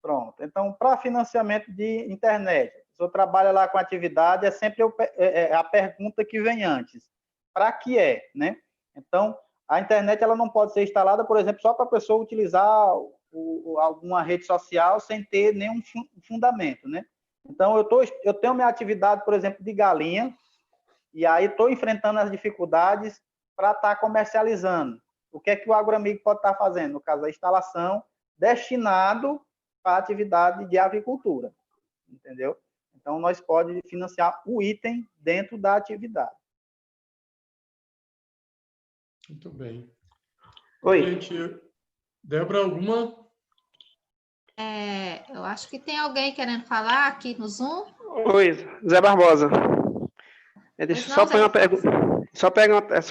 Pronto. Então, para financiamento de internet, se o senhor trabalha lá com atividade, é sempre a pergunta que vem antes. Para que é, né? Então, a internet ela não pode ser instalada, por exemplo, só para a pessoa utilizar alguma rede social sem ter nenhum fundamento, né? Então, eu tenho minha atividade, por exemplo, de galinha, e aí estou enfrentando as dificuldades para estar comercializando. O que é que o agroamigo pode estar fazendo? No caso, a instalação destinado para a atividade de avicultura, entendeu? Então, nós podemos financiar o item dentro da atividade. Muito bem. Oi. Gente, Débora, alguma? Eu acho que tem alguém querendo falar aqui no Zoom. Oi, Zé Barbosa. Deixa eu só fazer uma pergunta. Só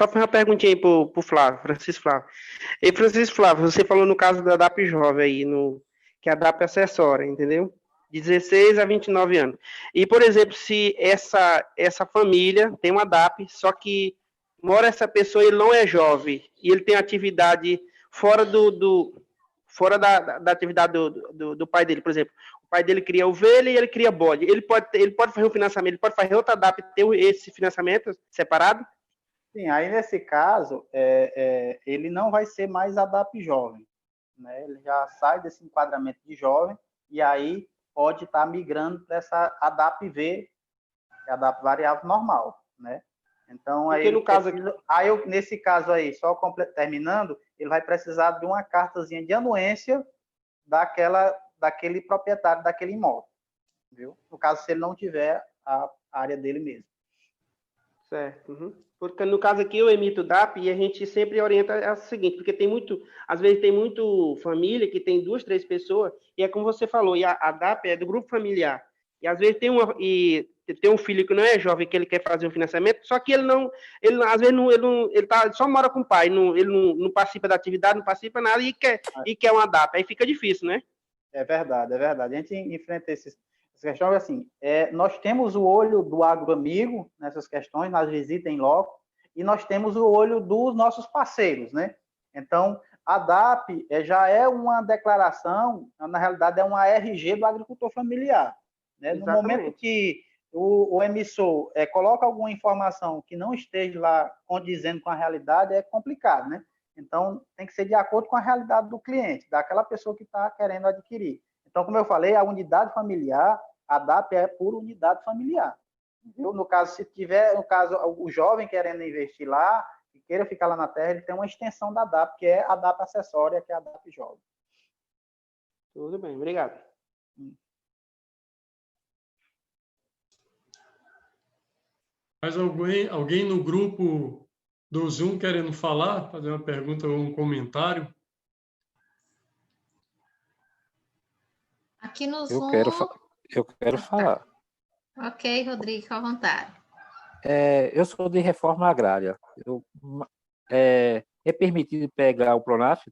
fazer uma perguntinha aí pro Flávio, Francisco Flávio. E Francisco Flávio, você falou no caso da DAP Jovem aí, que é a DAP acessória, entendeu? De 16 a 29 anos. E, por exemplo, se essa família tem uma DAP, só que mora essa pessoa e ele não é jovem, e ele tem atividade fora da atividade do pai dele, por exemplo. O pai dele cria ovelha e ele cria bode. Ele pode fazer um financiamento, ele pode fazer outra DAP e ter esse financiamento separado? Sim, aí nesse caso, ele não vai ser mais a DAP jovem, né? Ele já sai desse enquadramento de jovem e aí pode estar migrando para essa ADAP V, que é a DAP variável normal, né? Então, aí, nesse caso aí, só terminando, ele vai precisar de uma cartazinha de anuência daquele proprietário daquele imóvel, viu? No caso, se ele não tiver a área dele mesmo. Certo. Uhum. Porque no caso aqui eu emito DAP e a gente sempre orienta o seguinte, porque às vezes tem muito família que tem 2, 3 pessoas, e é como você falou, e a DAP é do grupo familiar. E às vezes tem um filho que não é jovem, que ele quer fazer um financiamento, só que ele só mora com o pai, ele não participa da atividade, não participa nada e quer uma DAP. Aí fica difícil, né? É verdade. A gente enfrenta essas questões assim. Nós temos o olho do agroamigo nessas questões, nas visitas em loco, e nós temos o olho dos nossos parceiros, né? Então, a DAP já é uma declaração, na realidade é uma RG do agricultor familiar, né? No momento que o emissor coloca alguma informação que não esteja lá condizendo com a realidade, é complicado, né? Então, tem que ser de acordo com a realidade do cliente, daquela pessoa que está querendo adquirir. Então, como eu falei, a unidade familiar, a DAP é por unidade familiar. Viu? No caso, o jovem querendo investir lá, e queira ficar lá na terra, ele tem uma extensão da DAP, que é a DAP acessória, que é a DAP jovem. Tudo bem, obrigado. Mais alguém no grupo do Zoom querendo falar, fazer uma pergunta ou um comentário? Aqui no Eu Zoom. quero falar. Ok, Rodrigo, à vontade. Eu sou de reforma agrária. É permitido pegar o Pronaf,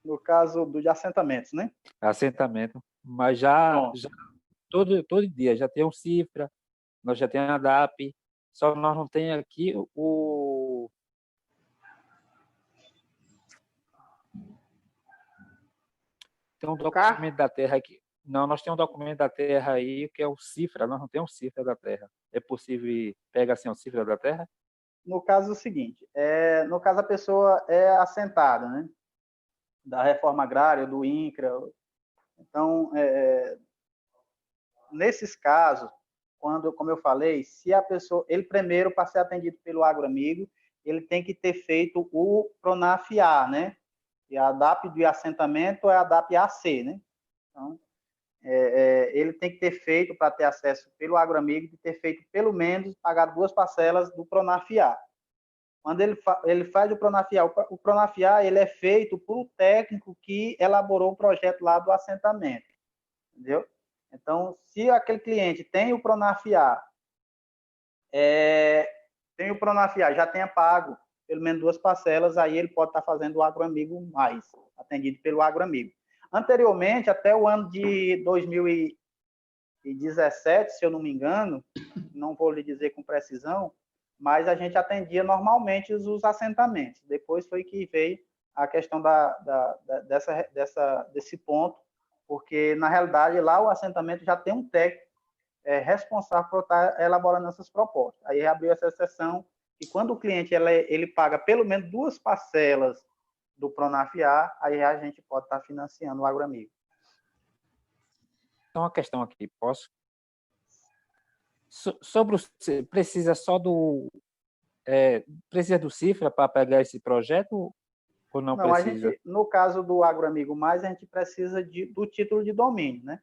No caso de assentamentos, né? assentamento, mas já Pronto. todo dia já tem um cifra, nós já temos a DAP, só nós não tem aqui o tem um documento da terra aqui. Não, nós temos um documento da terra aí que é o cifra, nós não temos cifra da terra. É possível pegar assim o cifra da terra? No caso é o seguinte, no caso a pessoa é assentada, né? Da reforma agrária, do INCRA. Então, nesses casos, quando, como eu falei, se a pessoa, ele primeiro, para ser atendido pelo agroamigo, ele tem que ter feito o Pronaf-A, né? E a DAP de assentamento é a DAP-AC, né? Então, ele tem que ter feito, para ter acesso pelo agroamigo, de ter feito pelo menos, pagar 2 parcelas do Pronaf-A. Quando ele faz o Pronaf-A, o Pronaf-A ele é feito por um técnico que elaborou o projeto lá do assentamento, entendeu? Então, se aquele cliente tem o Pronaf-A, já tenha pago pelo menos 2 parcelas, aí ele pode estar fazendo o agroamigo mais, atendido pelo agroamigo. Anteriormente, até o ano de 2017, se eu não me engano, não vou lhe dizer com precisão, mas a gente atendia normalmente os assentamentos. Depois foi que veio a questão desse ponto, porque, na realidade, lá o assentamento já tem um técnico responsável por estar elaborando essas propostas. Aí abriu essa exceção, e quando o cliente ele paga pelo menos 2 parcelas do Pronaf-A, aí a gente pode estar financiando o agroamigo. Então, uma questão aqui, posso? Precisa só precisa do cifra para pegar esse projeto ou não precisa? No caso do agroamigo mais, a gente precisa do título de domínio, né?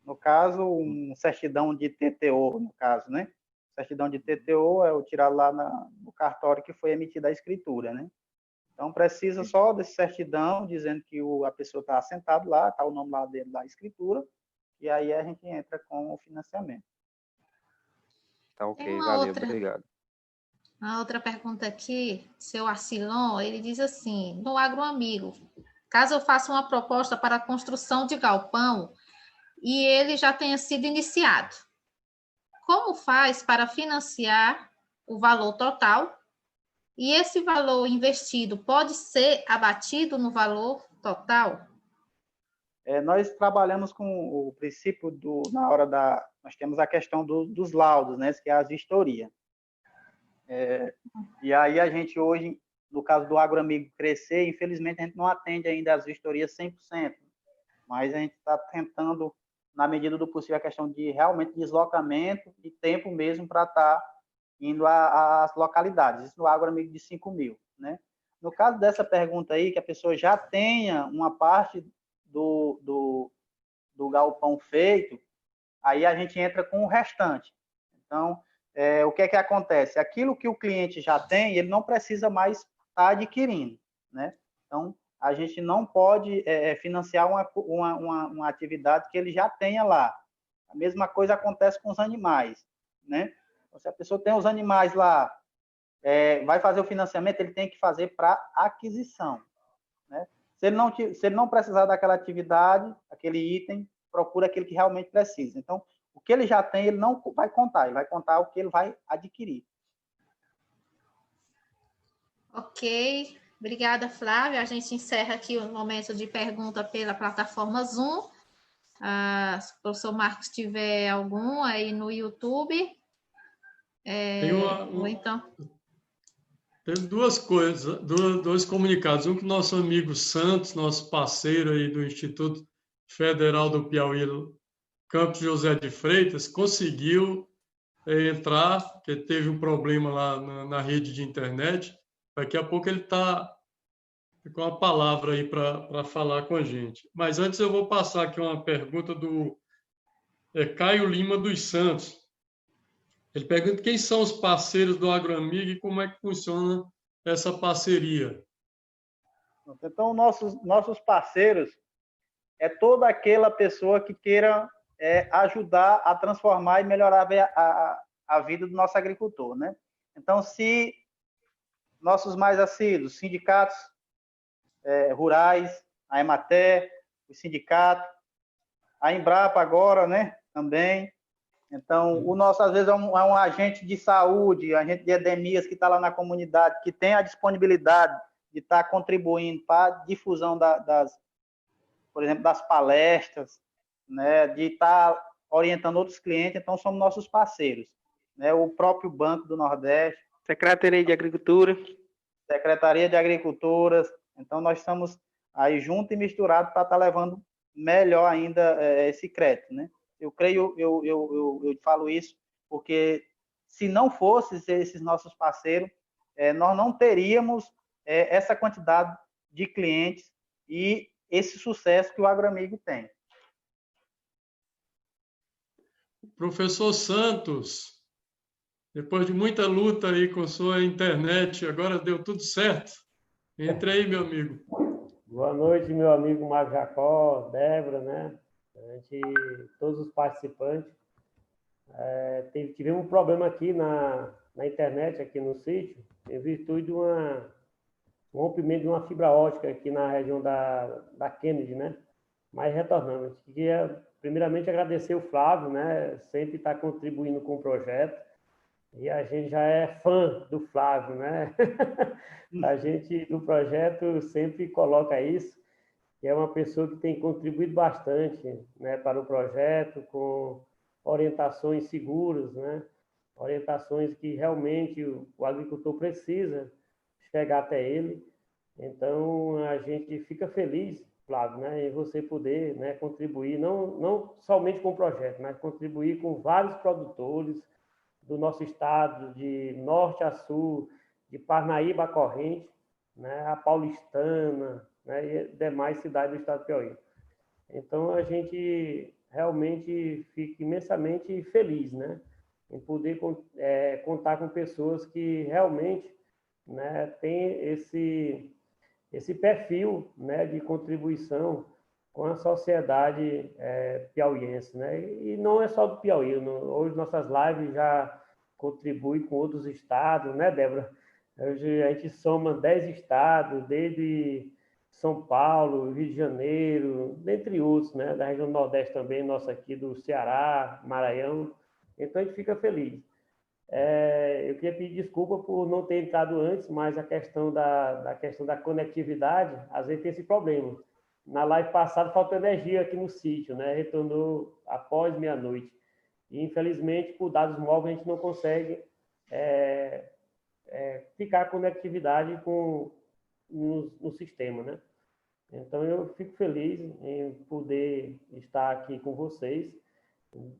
No caso, certidão de TTO, no caso, né? Certidão de TTO é o tirado lá no cartório que foi emitida a escritura, né? Então, precisa só desse certidão, dizendo que a pessoa está assentada lá, está o nome lá dele da escritura, e aí a gente entra com o financiamento. Tá ok, valeu, obrigado. Uma outra pergunta aqui, seu Arcilon, ele diz assim, no agroamigo, caso eu faça uma proposta para a construção de galpão e ele já tenha sido iniciado, como faz para financiar o valor total? E esse valor investido pode ser abatido no valor total? Nós trabalhamos com o princípio na hora nós temos a questão dos laudos, né, que é a vistoria. E aí a gente hoje, no caso do agroamigo crescer, infelizmente a gente não atende ainda as vistorias 100%, mas a gente está tentando, na medida do possível, a questão de realmente deslocamento e tempo mesmo para estar indo às localidades, isso no agroamigo de 5.000, né? No caso dessa pergunta aí, que a pessoa já tenha uma parte do galpão feito, aí a gente entra com o restante. Então, o que é que acontece? Aquilo que o cliente já tem, ele não precisa mais estar adquirindo, né? Então, a gente não pode financiar uma atividade que ele já tenha lá. A mesma coisa acontece com os animais, né? Então, se a pessoa tem os animais lá, vai fazer o financiamento, ele tem que fazer para aquisição, né? Se ele não precisar daquela atividade, aquele item, procura aquele que realmente precisa. Então, o que ele já tem, ele não vai contar, ele vai contar o que ele vai adquirir. Ok, obrigada, Flávia. A gente encerra aqui o momento de pergunta pela plataforma Zoom. Se o professor Marcos tiver algum aí no YouTube. Teve 2 coisas, 2 comunicados. Um que o nosso amigo Santos, nosso parceiro aí do Instituto Federal do Piauí, Campos José de Freitas, conseguiu entrar, porque teve um problema lá na rede de internet. Daqui a pouco ele está com a palavra aí para falar com a gente. Mas antes eu vou passar aqui uma pergunta do Caio Lima dos Santos. Ele pergunta quem são os parceiros do agroamigo e como é que funciona essa parceria. Então, nossos parceiros é toda aquela pessoa que queira ajudar a transformar e melhorar a vida do nosso agricultor, né? Então, se nossos mais assíduos, sindicatos rurais, a Emater, o sindicato, a Embrapa agora, né, também. Então, o nosso, às vezes, é um agente de saúde, agente de endemias que está lá na comunidade, que tem a disponibilidade de estar contribuindo para a difusão por exemplo, das palestras, né, de estar orientando outros clientes. Então, somos nossos parceiros, né, o próprio Banco do Nordeste, Secretaria de Agricultura. Secretaria de Agricultura. Então, nós estamos aí juntos e misturados para estar levando melhor ainda esse crédito, né? Eu creio, eu falo isso porque se não fossem esses nossos parceiros, nós não teríamos essa quantidade de clientes e esse sucesso que o AgroAmigo tem. Professor Santos, depois de muita luta aí com sua internet, agora deu tudo certo. Entre aí, meu amigo. Boa noite, meu amigo Marco Jacó, Débora, né? Todos os participantes. Tivemos um problema aqui na internet, aqui no sítio, em virtude de um rompimento de uma fibra ótica aqui na região da Kennedy, né? Mas retornando, eu queria primeiramente agradecer o Flávio, né? Sempre está contribuindo com o projeto. E a gente já é fã do Flávio, né? A gente, do projeto, sempre coloca isso, que é uma pessoa que tem contribuído bastante, né, para o projeto, com orientações seguras, né? Orientações que realmente o agricultor precisa chegar até ele. Então, a gente fica feliz, Flávio, né, em você poder, né, contribuir, não somente com o projeto, mas contribuir com vários produtores do nosso estado, de norte a sul, de Parnaíba a Corrente, né, a Paulistana, né, e demais cidades do estado do Piauí. Então, a gente realmente fica imensamente feliz, né, em poder contar com pessoas que realmente, né, têm esse perfil, né, de contribuição com a sociedade piauiense, né? E não é só do Piauí. Hoje nossas lives já contribuem com outros estados, né, Débora? Hoje a gente soma 10 estados, desde São Paulo, Rio de Janeiro, dentre outros, né? Da região Nordeste também, nossa aqui do Ceará, Maranhão. Então a gente fica feliz. Eu queria pedir desculpa por não ter entrado antes, mas a questão da conectividade, às vezes tem esse problema. Na live passada faltou energia aqui no sítio, né? Retornou após meia-noite. E, infelizmente, por dados móveis, a gente não consegue ficar a conectividade no sistema, né? Então, eu fico feliz em poder estar aqui com vocês.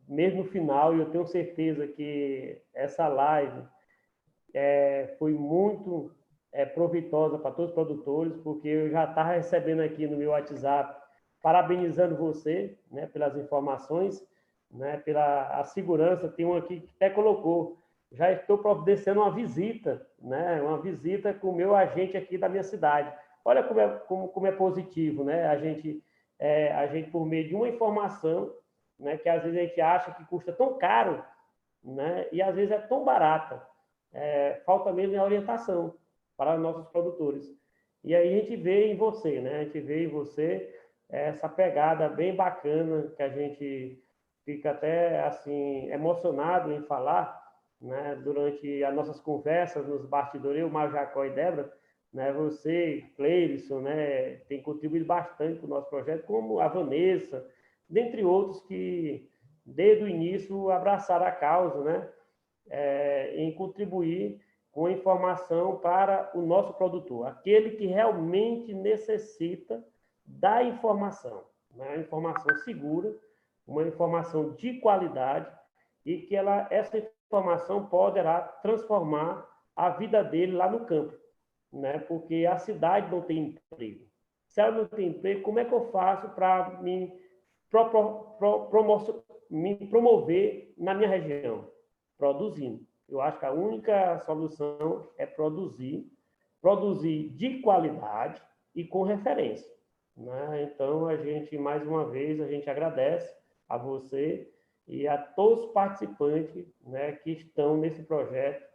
Mesmo no final, eu tenho certeza que essa live foi muito proveitosa para todos os produtores, porque eu já estava recebendo aqui no meu WhatsApp, parabenizando você, né, pelas informações, né, pela segurança. Tem um aqui que até colocou, já estou providenciando uma visita, né, uma visita com o meu agente aqui da minha cidade. Olha como é positivo, né, a gente por meio de uma informação, né, que às vezes a gente acha que custa tão caro, né, e às vezes é tão barata. Falta mesmo a orientação para os nossos produtores. E aí a gente vê em você, né? A gente vê em você essa pegada bem bacana, que a gente fica até assim emocionado em falar, né? Durante as nossas conversas nos bastidores, eu, Mário Jacó e Débora, né? Você, Cleirson, né? Tem contribuído bastante para o nosso projeto, como a Vanessa, dentre outros que desde o início abraçaram a causa, né? Em contribuir com a informação para o nosso produtor, aquele que realmente necessita da informação, né? Uma informação segura, uma informação de qualidade e que essa informação poderá transformar a vida dele lá no campo, né? Porque a cidade não tem emprego. Se ela não tem emprego, como é que eu faço para me promover na minha região? Produzindo. Eu acho que a única solução é produzir de qualidade e com referência, né? Então, a gente, mais uma vez, a gente agradece a você e a todos os participantes, né, que estão nesse projeto,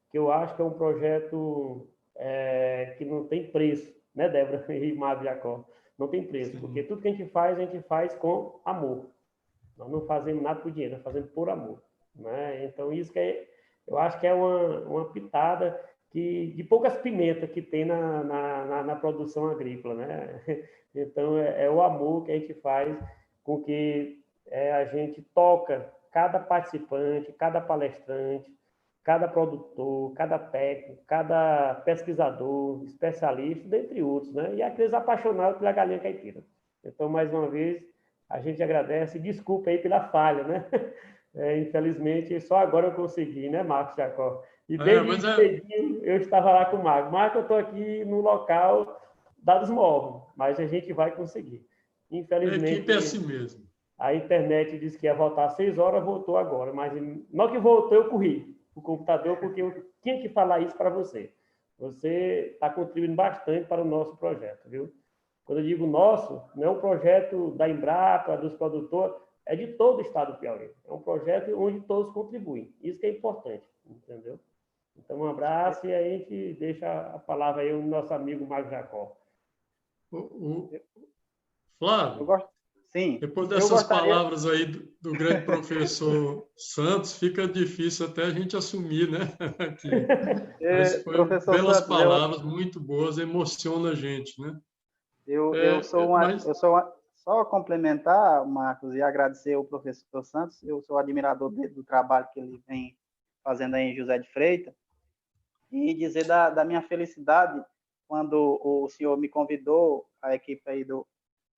que eu acho que é um projeto que não tem preço, né, Débora e Mário Jacó? Não tem preço, porque tudo que a gente faz com amor. Nós não fazemos nada por dinheiro, nós fazemos por amor, né? Então, isso que eu acho que é uma pitada de poucas pimentas que tem na produção agrícola, né? Então, é o amor que a gente faz com que a gente toca cada participante, cada palestrante, cada produtor, cada técnico, cada pesquisador, especialista, dentre outros, né? E aqueles apaixonados pela galinha caipira. Então, mais uma vez, a gente agradece e desculpa aí pela falha, né? Infelizmente, só agora eu consegui, né, Marcos Jacó? E desde cedinho eu estava lá com o Marcos. Marcos, eu estou aqui no local dados móveis, mas a gente vai conseguir. Infelizmente, a equipe é assim mesmo. A internet disse que ia voltar às 6 horas, voltou agora, mas não que voltou, eu corri o computador, porque eu tinha que falar isso para você. Você está contribuindo bastante para o nosso projeto, viu? Quando eu digo nosso, não é um projeto da Embrapa, dos produtores, é de todo o estado do Piauí. É um projeto onde todos contribuem. Isso que é importante, entendeu? Então, um abraço e a gente deixa a palavra aí ao nosso amigo Marcos Jacó. Flávio, sim, depois dessas palavras aí do grande professor Santos, fica difícil até a gente assumir, né? Aqui. Mas foi belas Santos, palavras, muito boas, emociona a gente, né? Só complementar, Marcos, e agradecer ao professor Santos. Eu sou admirador do trabalho que ele vem fazendo aí em José de Freitas, e dizer da minha felicidade quando o senhor me convidou, a equipe aí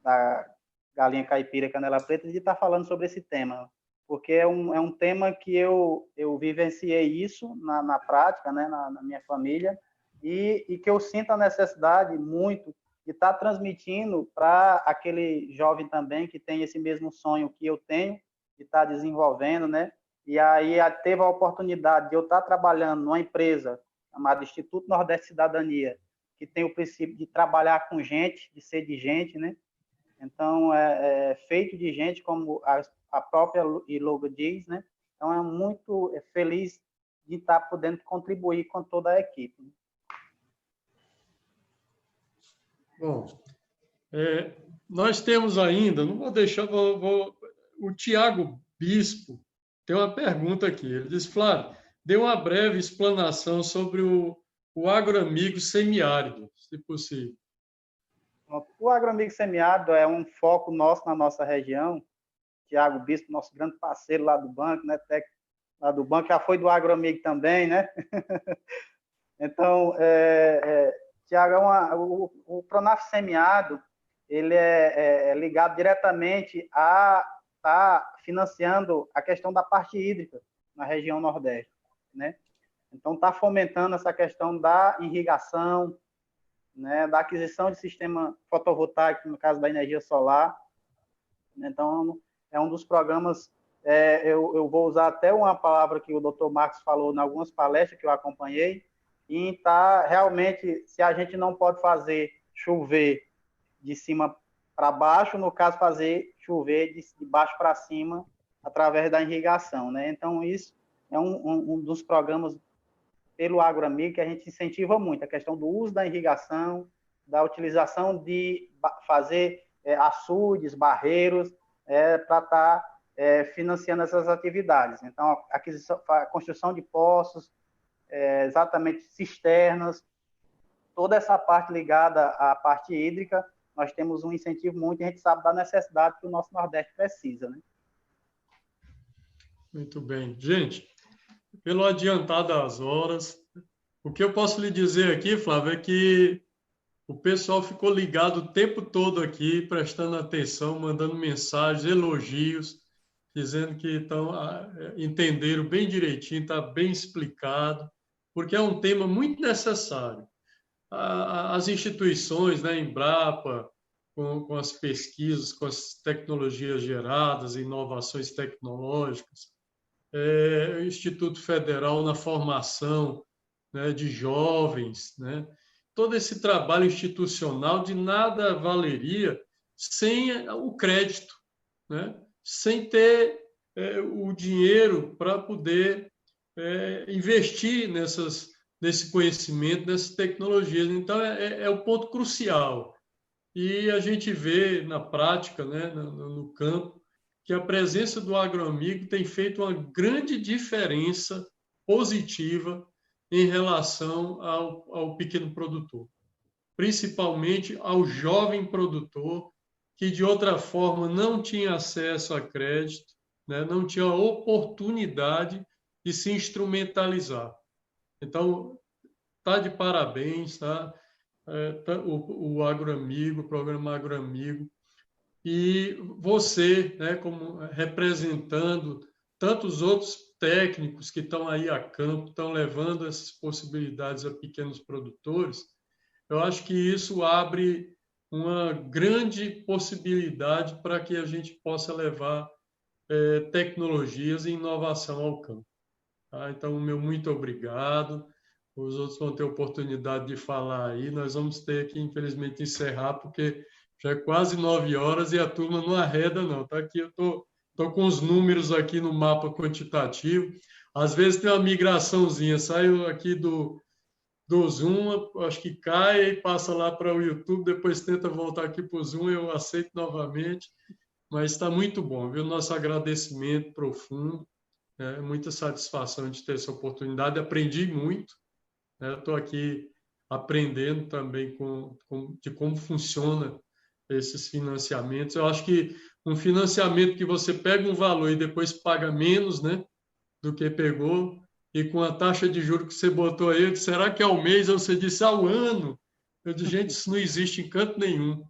da Galinha Caipira Canela Preta, de estar falando sobre esse tema, porque é um tema que eu vivenciei isso na prática, né, na minha família, e que eu sinto a necessidade muito de estar transmitindo para aquele jovem também que tem esse mesmo sonho que eu tenho, de estar desenvolvendo, né? E aí teve a oportunidade de eu estar trabalhando numa empresa chamada Instituto Nordeste Cidadania, que tem o princípio de trabalhar com gente, de ser de gente, né? Então, é feito de gente, como a própria logo diz, né? Então, é muito feliz de estar podendo contribuir com toda a equipe. Bom, nós temos ainda, não vou deixar, o Tiago Bispo tem uma pergunta aqui. Ele diz: Flávio, dê uma breve explanação sobre o agroamigo semiárido, se possível. O agroamigo semiárido é um foco nosso na nossa região. Tiago Bispo, nosso grande parceiro lá do banco, né? Lá do banco, já foi do agroamigo também, né? Então, Tiago, o Pronaf semiárido, ele é ligado diretamente a estar financiando a questão da parte hídrica na região Nordeste, né? Então, está fomentando essa questão da irrigação, né, da aquisição de sistema fotovoltaico, no caso da energia solar. Então, é um dos programas, eu vou usar até uma palavra que o Dr. Marcos falou em algumas palestras que eu acompanhei, e está realmente, se a gente não pode fazer chover de cima para baixo, no caso, fazer chover de baixo para cima através da irrigação, né? Então, isso é um dos programas pelo agroamigo que a gente incentiva muito, a questão do uso da irrigação, da utilização de fazer açudes, barreiros, para estar financiando essas atividades. Então, a construção de poços, exatamente cisternas, toda essa parte ligada à parte hídrica, nós temos um incentivo muito, e a gente sabe da necessidade que o nosso Nordeste precisa, né? Muito bem. Gente, pelo adiantar das horas, o que eu posso lhe dizer aqui, Flávio, é que o pessoal ficou ligado o tempo todo aqui, prestando atenção, mandando mensagens, elogios, dizendo que entenderam bem direitinho, está bem explicado, porque é um tema muito necessário. As instituições, né, Embrapa, com as pesquisas, com as tecnologias geradas, inovações tecnológicas, o Instituto Federal na formação, né, de jovens, né? Todo esse trabalho institucional de nada valeria sem o crédito, né? Sem ter o dinheiro para poder investir nesse conhecimento, nessas tecnologias. Então, é o ponto crucial. E a gente vê na prática, né, no campo, que a presença do agroamigo tem feito uma grande diferença positiva em relação ao pequeno produtor, principalmente ao jovem produtor, que de outra forma não tinha acesso a crédito, né, não tinha oportunidade de se instrumentalizar. Então, está de parabéns, tá? O Agroamigo, o programa Agroamigo, e você, né, como representando tantos outros técnicos que estão aí a campo, estão levando essas possibilidades a pequenos produtores, eu acho que isso abre uma grande possibilidade para que a gente possa levar tecnologias e inovação ao campo. Tá? Então, meu muito obrigado. Os outros vão ter oportunidade de falar aí. Nós vamos ter que, infelizmente, encerrar, porque já é quase 9 horas e a turma não arreda, não. Tá aqui, eu tô com os números aqui no mapa quantitativo. Às vezes tem uma migraçãozinha, saiu aqui do Zoom, acho que cai e passa lá para o YouTube, depois tenta voltar aqui para o Zoom, eu aceito novamente. Mas está muito bom, viu? Nosso agradecimento profundo. Muita satisfação de ter essa oportunidade. Aprendi muito. Estou aqui aprendendo também de como funciona esses financiamentos. Eu acho que um financiamento que você pega um valor e depois paga menos, né, do que pegou, e com a taxa de juros que você botou aí, eu disse, será que é ao mês? Ou você disse ao ano? Eu disse, gente, isso não existe em canto nenhum.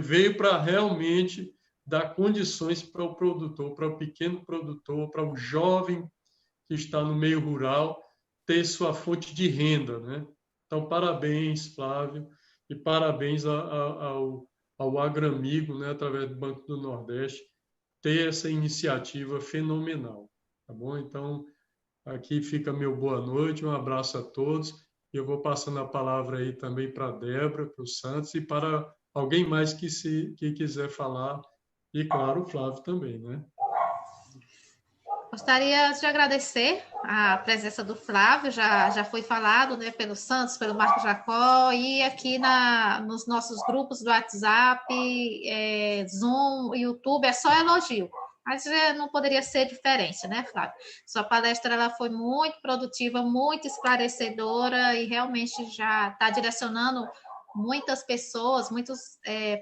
Veio para realmente dar condições para o produtor, para o pequeno produtor, para o jovem que está no meio rural, ter sua fonte de renda, né? Então, parabéns, Flávio, e parabéns ao Agroamigo, né, através do Banco do Nordeste, ter essa iniciativa fenomenal, tá bom? Então, aqui fica meu boa noite, um abraço a todos, e eu vou passando a palavra aí também para a Débora, para o Santos, e para alguém mais que quiser falar, e claro, o Flávio também, né? Gostaria de agradecer a presença do Flávio, já foi falado, né, pelo Santos, pelo Marco Jacó, e aqui nos nossos grupos do WhatsApp, Zoom, YouTube, é só elogio. Mas não poderia ser diferente, né, Flávio? Sua palestra ela foi muito produtiva, muito esclarecedora e realmente já está direcionando muitas pessoas, muitos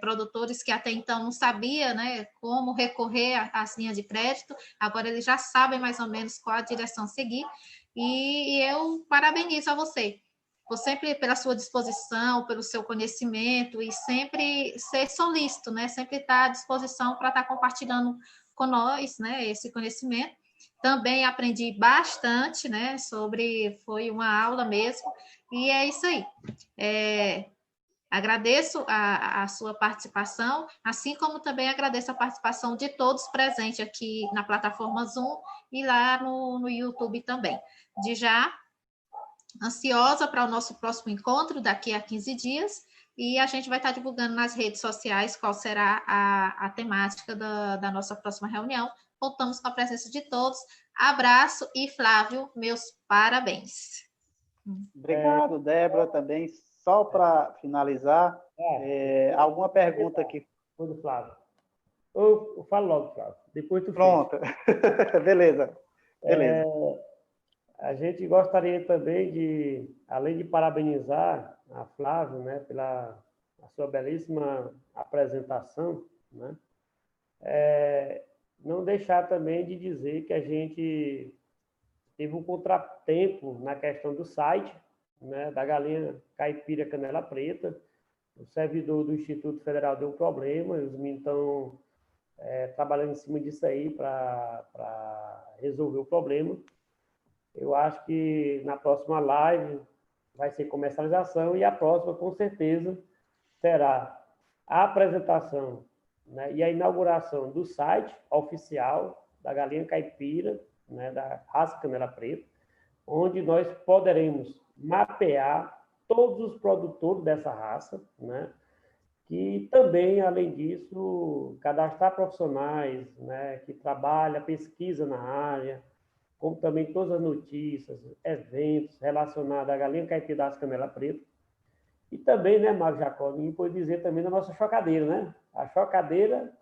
produtores que até então não sabiam, né, como recorrer às linhas de crédito, agora eles já sabem mais ou menos qual a direção a seguir, e eu parabenizo a você, por sempre pela sua disposição, pelo seu conhecimento, e sempre ser solícito, né, sempre estar à disposição para estar compartilhando com nós, né, esse conhecimento. Também aprendi bastante, né, foi uma aula mesmo, e é isso aí. Agradeço a sua participação, assim como também agradeço a participação de todos presentes aqui na plataforma Zoom e lá no YouTube também. De já, ansiosa para o nosso próximo encontro daqui a 15 dias, e a gente vai estar divulgando nas redes sociais qual será a temática da nossa próxima reunião. Contamos com a presença de todos. Abraço e, Flávio, meus parabéns. Obrigado, Débora, também. Só para finalizar, alguma pergunta aqui? Tudo, Flávio. Eu falo logo, Flávio. Depois tu Pronto. Beleza. A gente gostaria também de, além de parabenizar a Flávio, né, pela a sua belíssima apresentação, né, não deixar também de dizer que a gente teve um contratempo na questão do site, né, da galinha caipira canela preta. O servidor do Instituto Federal deu um problema, e os meninos estão trabalhando em cima disso aí para resolver o problema. Eu acho que na próxima live vai ser comercialização, e a próxima, com certeza, será a apresentação, né, e a inauguração do site oficial da galinha caipira, né, da raça canela preta, onde nós poderemos mapear todos os produtores dessa raça, né, que também, além disso, cadastrar profissionais, né, que trabalham, pesquisa na área, como também todas as notícias, eventos relacionados à galinha caipira das Canela Preta. E também, né, Marcos Jacó, ninguém pode dizer também da nossa chocadeira, né? A chocadeira,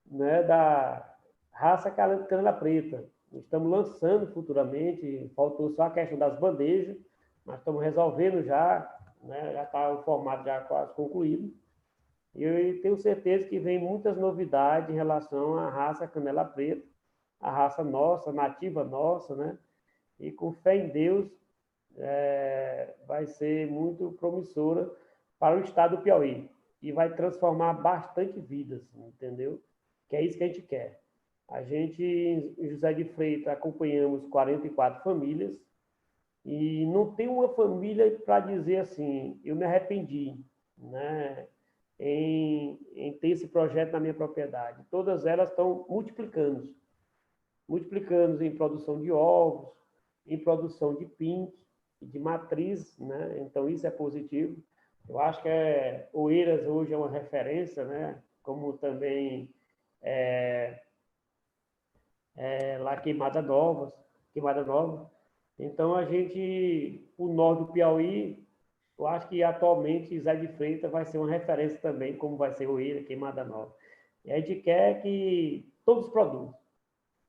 né, da raça Canela Preta. Estamos lançando futuramente, faltou só a questão das bandejas, mas estamos resolvendo já, né, já está o formato já quase concluído. E eu tenho certeza que vem muitas novidades em relação à raça Canela Preta, a raça nossa, nativa nossa, né? E com fé em Deus, vai ser muito promissora para o estado do Piauí. E vai transformar bastante vidas, entendeu? Que é isso que a gente quer. A gente, em José de Freitas, acompanhamos 44 famílias e não tem uma família para dizer assim, eu me arrependi, né? Em ter esse projeto na minha propriedade. Todas elas estão multiplicando em produção de ovos, em produção de pinto, de matriz, né? Então isso é positivo. Eu acho que Oeiras hoje é uma referência, né? Como também lá Queimada Nova. Então a gente, o norte do Piauí, eu acho que atualmente José de Freitas vai ser uma referência também, como vai ser Oeiras, Queimada Nova. E a gente quer que todos produzam,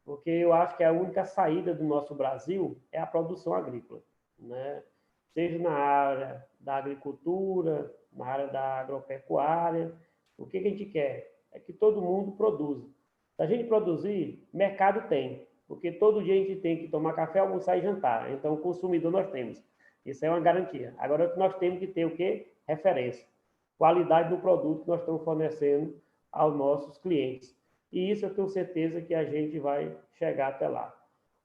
porque eu acho que a única saída do nosso Brasil é a produção agrícola, né? Seja na área da agricultura, na área da agropecuária. O que a gente quer? É que todo mundo produza. Se a gente produzir, mercado tem, porque todo dia a gente tem que tomar café, almoçar e jantar. Então, o consumidor nós temos. Isso é uma garantia. Agora, nós temos que ter o quê? Referência. Qualidade do produto que nós estamos fornecendo aos nossos clientes. E isso eu tenho certeza que a gente vai chegar até lá.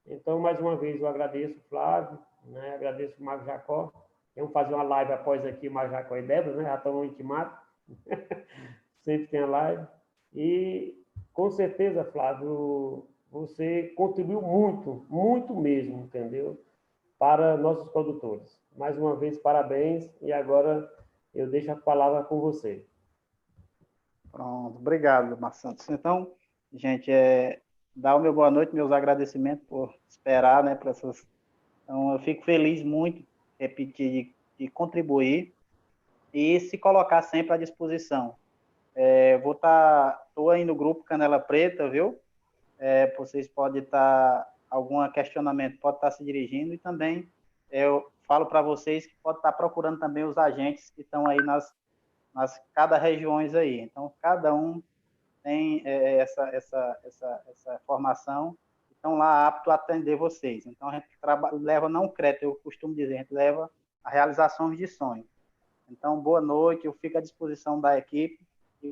Então, mais uma vez, eu agradeço o Flávio, né? Agradeço o Marcos Jacó. Vamos fazer uma live após aqui, o Marcos Jacó e Débora, né? Já estão intimados. Sempre tem a live. E, com certeza, Flávio, você contribuiu muito, muito mesmo, entendeu? Para nossos produtores. Mais uma vez, parabéns. E agora eu deixo a palavra com você. Pronto, obrigado, Marcos Santos. Então, gente, dar o meu boa noite, meus agradecimentos por esperar, né, para essas. Então, eu fico feliz muito, repetir, de contribuir e se colocar sempre à disposição. Estou aí no grupo Canela Preta, viu? Vocês podem estar, algum questionamento pode estar se dirigindo, e também eu falo para vocês que pode estar procurando também os agentes que estão aí nas cada regiões aí. Então, cada um tem essa formação, estão lá apto a atender vocês. Então, a gente leva não o crédito, eu costumo dizer, a gente leva a realização de sonhos. Então, boa noite, eu fico à disposição da equipe, e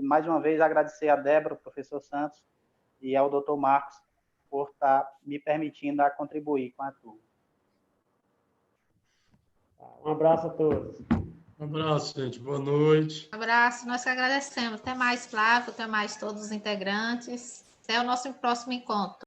mais uma vez agradecer a Débora, o professor Santos, e ao doutor Marcos por estar me permitindo a contribuir com a turma. Um abraço a todos. Um abraço, gente. Boa noite. Um abraço, nós que agradecemos. Até mais, Flávio, até mais todos os integrantes. Até o nosso próximo encontro.